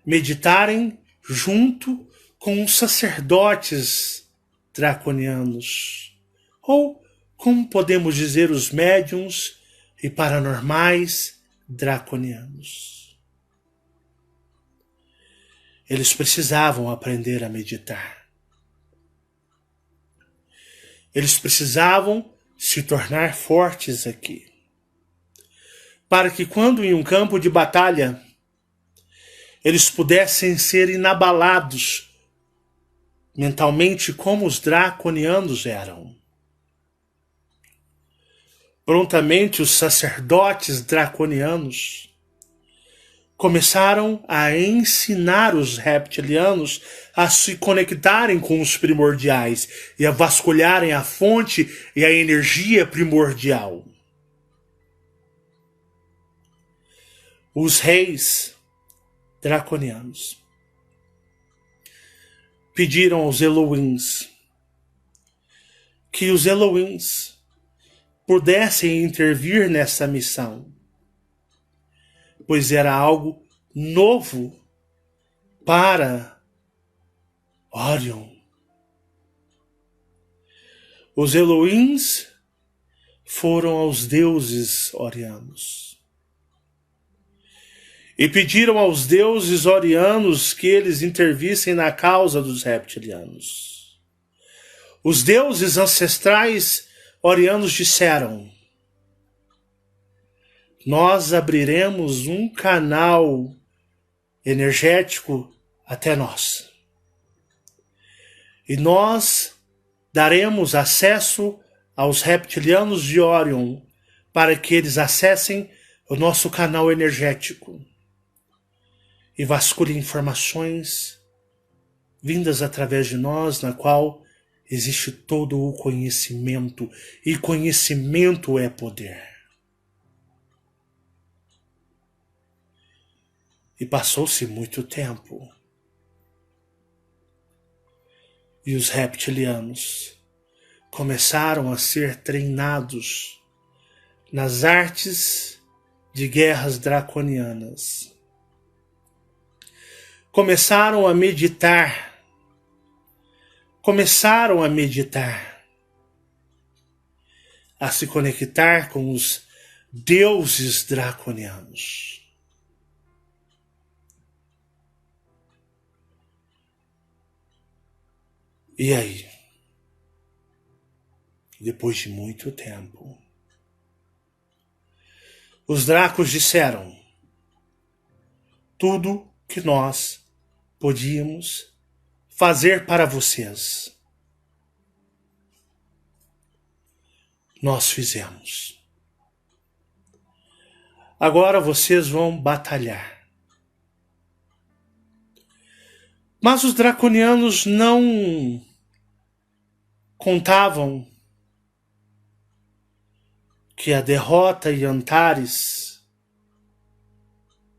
meditarem junto com os sacerdotes draconianos, ou, como podemos dizer, os médiuns e paranormais draconianos. Eles precisavam aprender a meditar. Eles precisavam se tornar fortes aqui, para que quando em um campo de batalha eles pudessem ser inabalados mentalmente como os draconianos eram. Prontamente os sacerdotes draconianos começaram a ensinar os reptilianos a se conectarem com os primordiais e a vasculharem a fonte e a energia primordial. Os reis draconianos pediram aos Elohims que os Elohims pudessem intervir nessa missão, pois era algo novo para Orion. Os Elohims foram aos deuses orianos e pediram aos deuses orianos que eles intervissem na causa dos reptilianos. Os deuses ancestrais orianos disseram: nós abriremos um canal energético até nós. E nós daremos acesso aos reptilianos de Orion para que eles acessem o nosso canal energético e vasculhem informações vindas através de nós, na qual existe todo o conhecimento, e conhecimento é poder. E passou-se muito tempo. E os reptilianos começaram a ser treinados nas artes de guerras draconianas. Começaram a meditar. A se conectar com os deuses draconianos. E aí, depois de muito tempo, os dracos disseram: tudo que nós podíamos fazer para vocês, nós fizemos. Agora vocês vão batalhar. Mas os draconianos não contavam que a derrota em Antares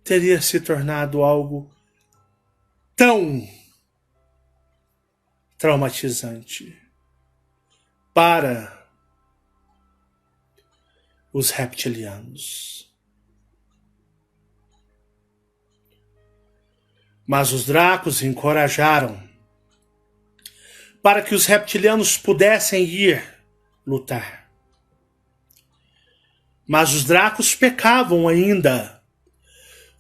teria se tornado algo tão traumatizante para os reptilianos. Mas os dracos encorajaram para que os reptilianos pudessem ir lutar. Mas os dracos pecavam ainda.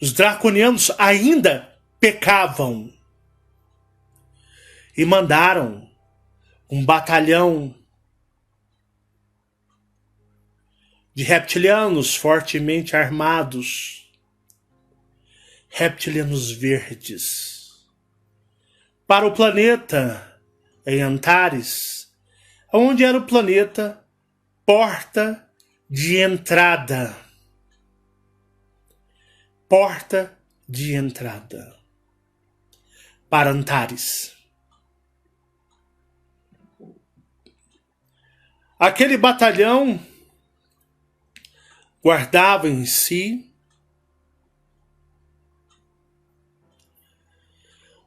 Os draconianos ainda pecavam. E mandaram um batalhão de reptilianos fortemente armados, reptilianos verdes, para o planeta em Antares, onde era o planeta porta de entrada. Porta de entrada para Antares. Aquele batalhão guardava em si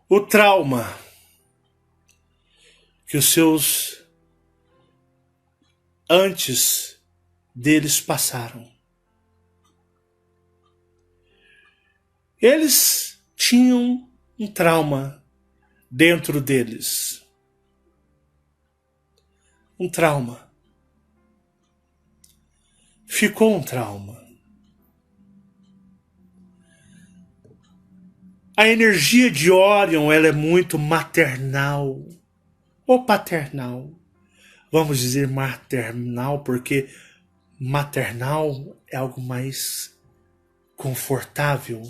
o trauma que os seus antes deles passaram. Eles tinham um trauma dentro deles. Um trauma. Ficou um trauma. A energia de Orion, ela é muito maternal ou paternal. Vamos dizer maternal, porque maternal é algo mais confortável.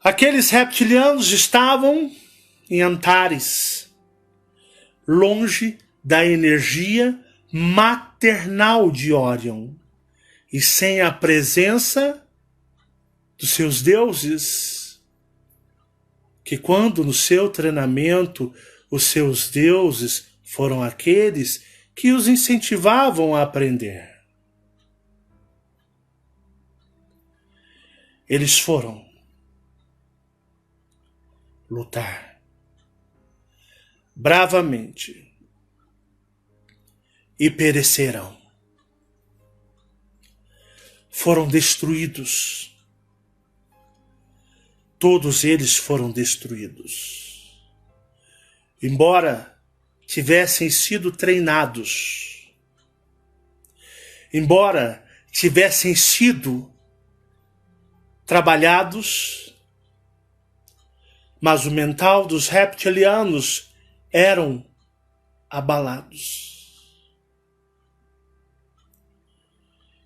Aqueles reptilianos estavam em Antares, longe da energia maternal de Orion. e sem a presença dos seus deuses, que quando no seu treinamento os seus deuses foram aqueles que os incentivavam a aprender. Eles foram lutar bravamente e perecerão. Foram destruídos. Todos eles foram destruídos. Embora tivessem sido treinados, embora tivessem sido trabalhados, mas o mental dos reptilianos eram abalados.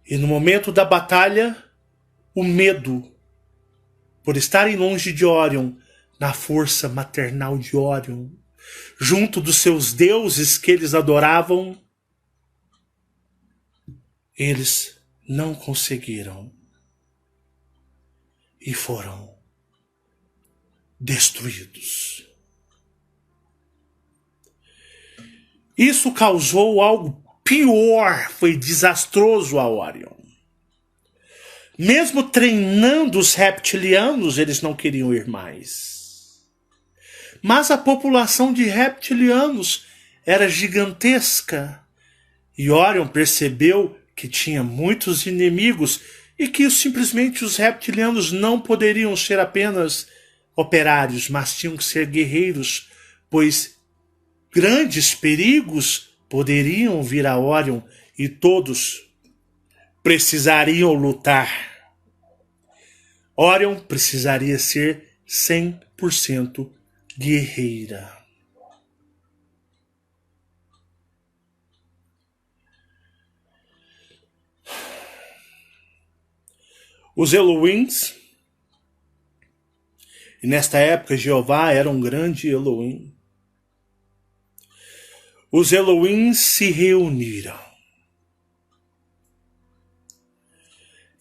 E no momento da batalha, o medo, por estarem longe de Orion, na força maternal de Orion, junto dos seus deuses que eles adoravam, eles não conseguiram e foram destruídos. Isso causou algo pior, foi desastroso a Orion. Mesmo treinando os reptilianos, eles não queriam ir mais. Mas a população de reptilianos era gigantesca. E Orion percebeu que tinha muitos inimigos e que simplesmente os reptilianos não poderiam ser apenas operários, mas tinham que ser guerreiros, pois grandes perigos poderiam vir a Orion e todos precisariam lutar. Orion precisaria ser 100% guerreira. Os Elohims, e nesta época Jeová era um grande Elohim, os Elohims se reuniram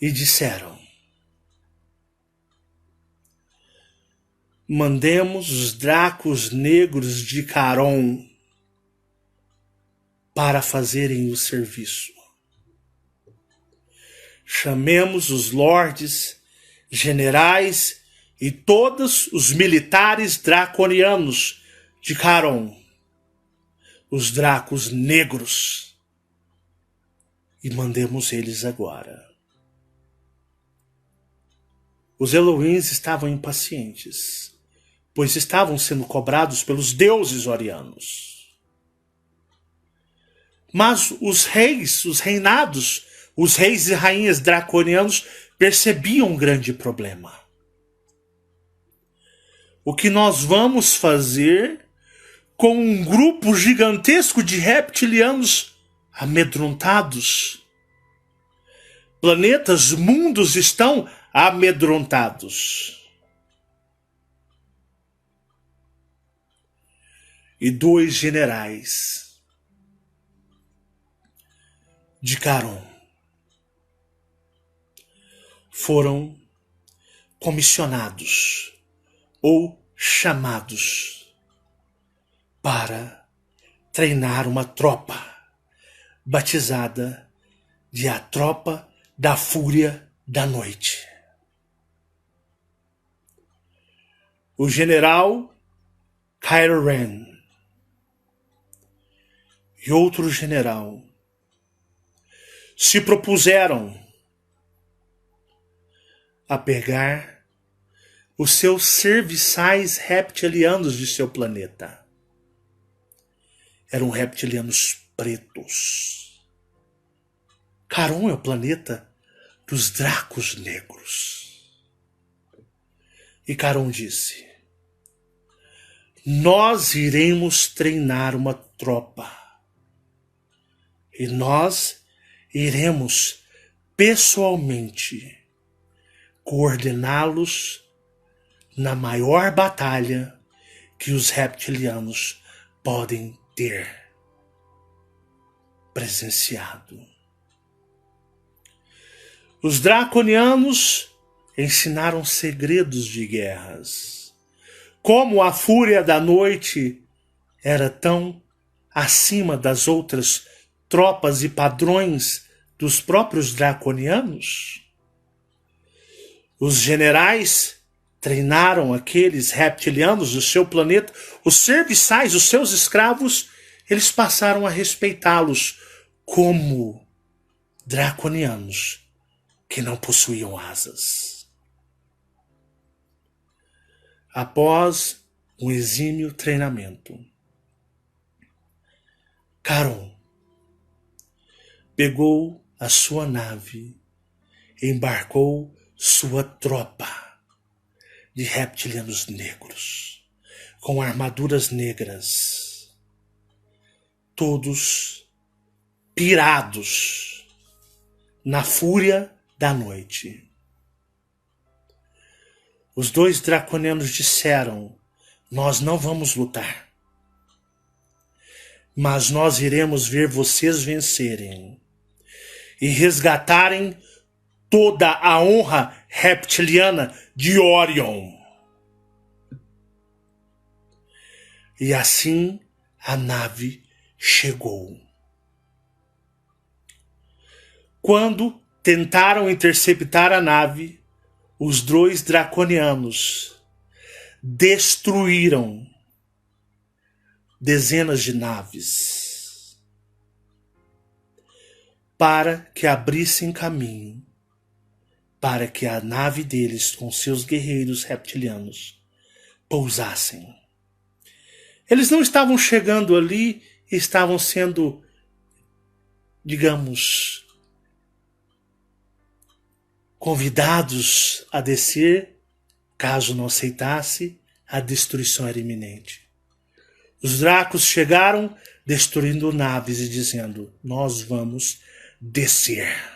e disseram: mandemos os dracos negros de Caron para fazerem o serviço. Chamemos os lordes, generais e todos os militares draconianos de Caron, os dracos negros, e mandemos eles agora. Os Elohims estavam impacientes, pois estavam sendo cobrados pelos deuses orianos. Mas os reis, os reinados, os reis e rainhas draconianos percebiam um grande problema. O que nós vamos fazer com um grupo gigantesco de reptilianos amedrontados? Planetas, mundos estão amedrontados. E 2 generais de Caron foram comissionados ou chamados para treinar uma tropa batizada de a Tropa da Fúria da Noite. O general Kylo Ren e outro general se propuseram a pegar os seus serviçais reptilianos de seu planeta. Eram reptilianos pretos. Caron é o planeta dos dracos negros. E Caron disse: nós iremos treinar uma tropa. E nós iremos pessoalmente coordená-los na maior batalha que os reptilianos podem ter presenciado. Os draconianos ensinaram segredos de guerras. Como a fúria da noite era tão acima das outras tropas e padrões dos próprios draconianos, os generais treinaram aqueles reptilianos do seu planeta, os serviçais, os seus escravos, eles passaram a respeitá-los como draconianos que não possuíam asas. Após um exímio treinamento, Charon pegou a sua nave e embarcou sua tropa de reptilianos negros, com armaduras negras, todos pirados na fúria da noite. Os 2 draconianos disseram: nós não vamos lutar, mas nós iremos ver vocês vencerem e resgatarem toda a honra reptiliana de Orion. E assim a nave chegou. Quando tentaram interceptar a nave, os 2 draconianos destruíram dezenas de naves para que abrissem caminho para que a nave deles com seus guerreiros reptilianos pousassem. Eles não estavam chegando ali, estavam sendo, digamos, convidados a descer. Caso não aceitasse, a destruição era iminente. Os dracos chegaram destruindo naves e dizendo: nós vamos descer.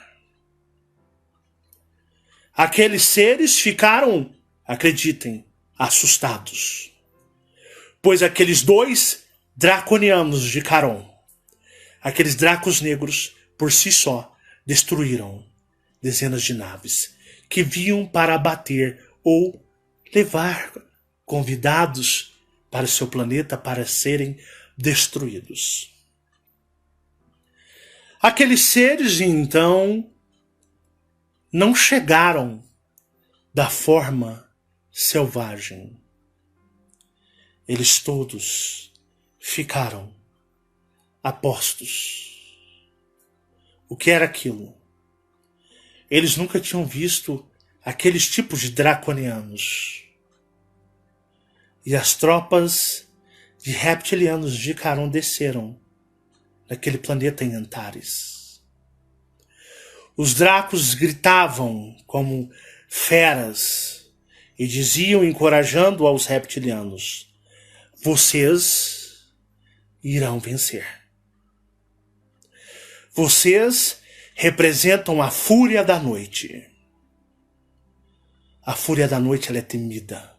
Aqueles seres ficaram, acreditem, assustados, pois aqueles 2 draconianos de Charon, aqueles dracos negros, por si só, destruíram dezenas de naves que vinham para abater ou levar convidados para o seu planeta para serem destruídos. Aqueles seres, então, não chegaram da forma selvagem. Eles todos ficaram apostos. O que era aquilo? Eles nunca tinham visto aqueles tipos de draconianos. E as tropas de reptilianos de Charon desceram naquele planeta em Antares. Os dracos gritavam como feras e diziam, encorajando aos reptilianos: vocês irão vencer. Vocês representam a fúria da noite. A fúria da noite, ela é temida.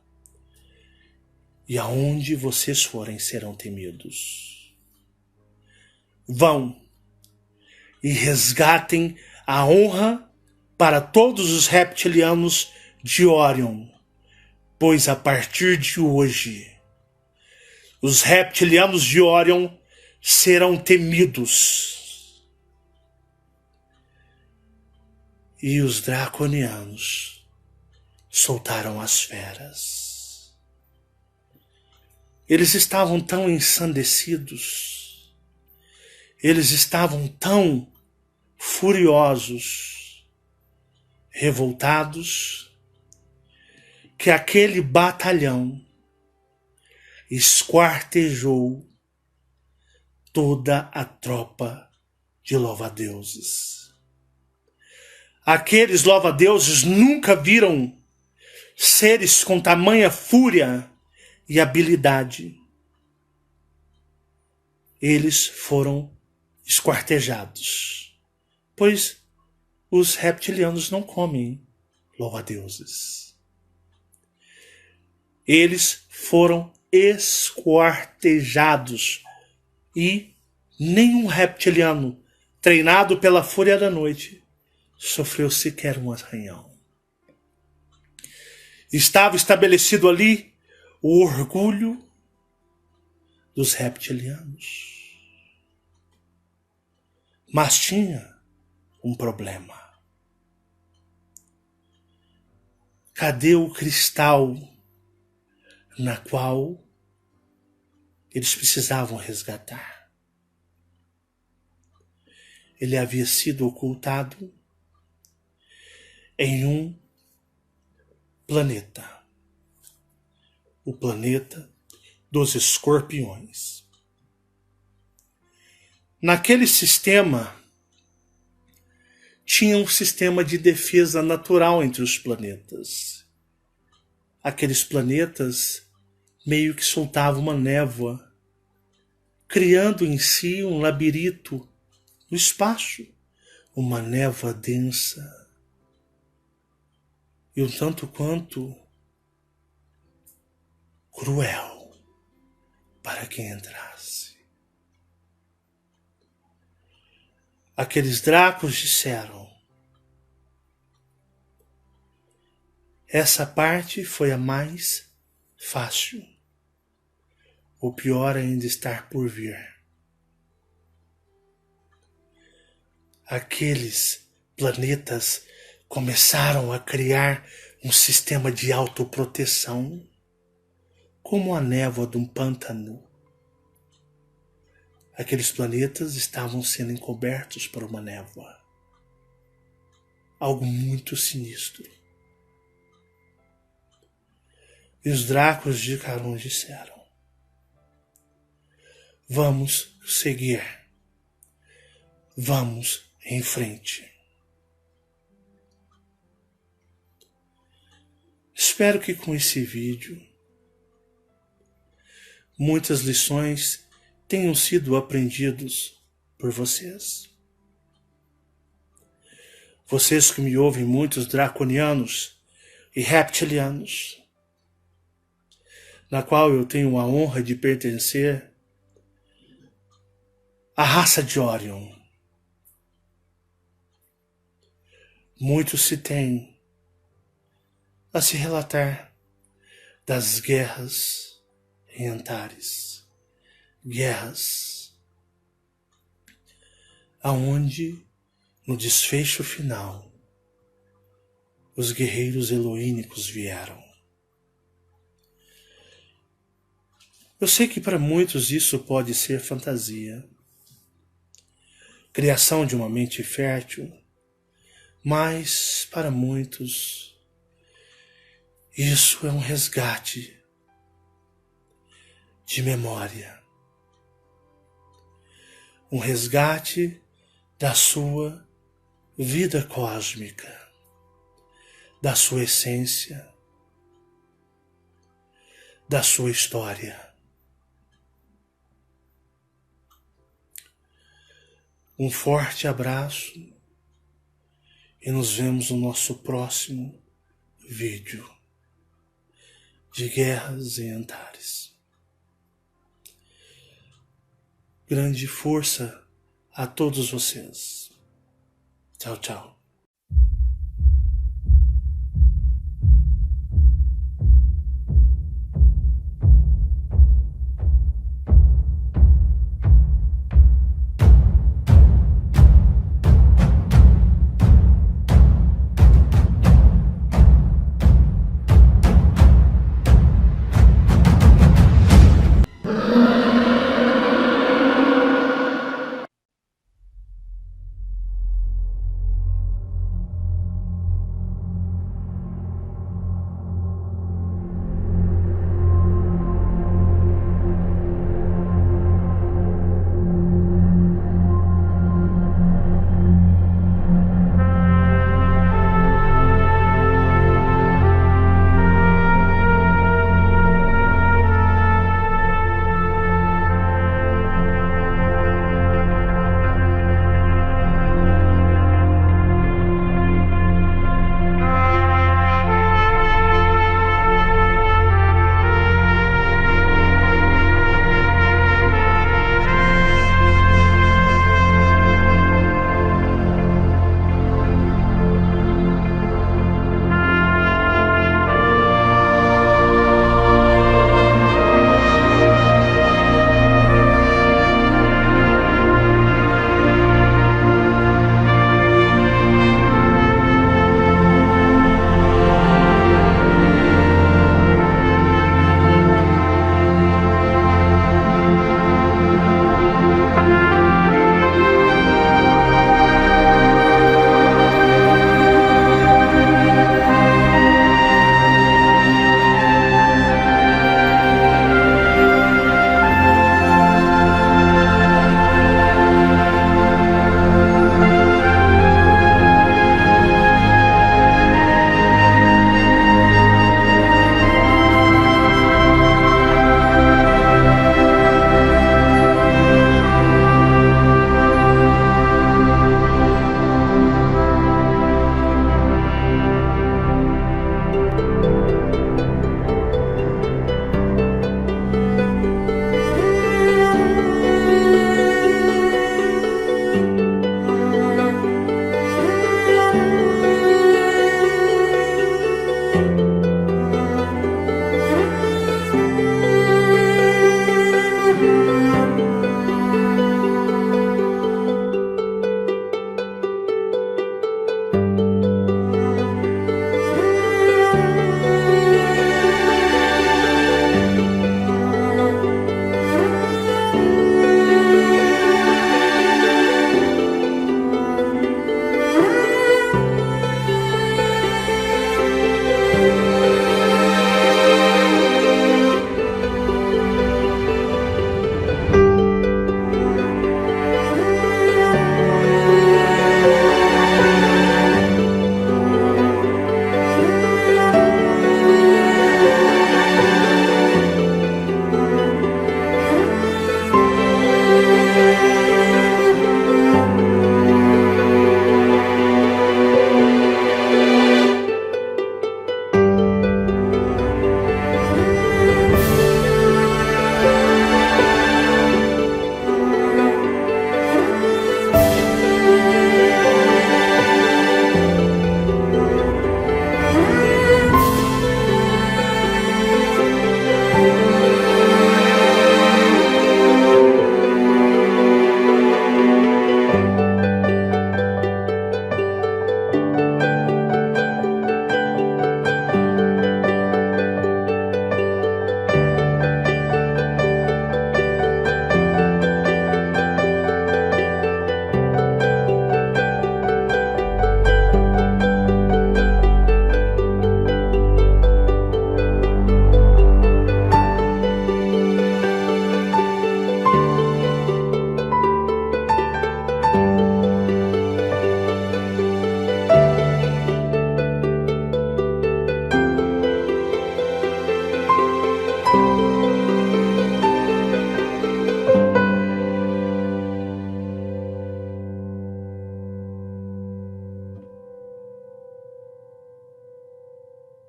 E aonde vocês forem serão temidos. Vão e resgatem a honra para todos os reptilianos de Orion, pois a partir de hoje, os reptilianos de Orion serão temidos. E os draconianos soltaram as feras. Eles estavam tão ensandecidos, eles estavam tão furiosos, revoltados, que aquele batalhão esquartejou toda a tropa de louva-deuses. Aqueles louva-deuses nunca viram seres com tamanha fúria e habilidade. Eles foram esquartejados, pois os reptilianos não comem louva-deuses. Eles foram esquartejados e nenhum reptiliano treinado pela fúria da noite sofreu sequer um arranhão. Estava estabelecido ali o orgulho dos reptilianos. Mas tinha um problema. Cadê o cristal na qual eles precisavam resgatar? Ele havia sido ocultado em um planeta. O planeta dos escorpiões. Naquele sistema, tinha um sistema de defesa natural entre os planetas. Aqueles planetas meio que soltavam uma névoa, criando em si um labirinto no espaço, uma névoa densa e um tanto quanto cruel para quem entrasse. Aqueles dracos disseram: essa parte foi a mais fácil. O pior ainda está por vir. Aqueles planetas começaram a criar um sistema de autoproteção, como a névoa de um pântano. Aqueles planetas estavam sendo encobertos por uma névoa. Algo muito sinistro. E os dracos de Carun disseram: vamos seguir. Vamos em frente. Espero que com esse vídeo muitas lições tenham sido aprendidos por vocês. Vocês que me ouvem, muitos draconianos e reptilianos, na qual eu tenho a honra de pertencer à raça de Orion. Muito se tem a se relatar das guerras em Antares. Guerras aonde, no desfecho final, os guerreiros eloínicos vieram. Eu sei que para muitos isso pode ser fantasia, criação de uma mente fértil, mas para muitos isso é um resgate de memória, um resgate da sua vida cósmica, da sua essência, da sua história. Um forte abraço e nos vemos no nosso próximo vídeo de Guerras em Antares. Grande força a todos vocês. Tchau, tchau.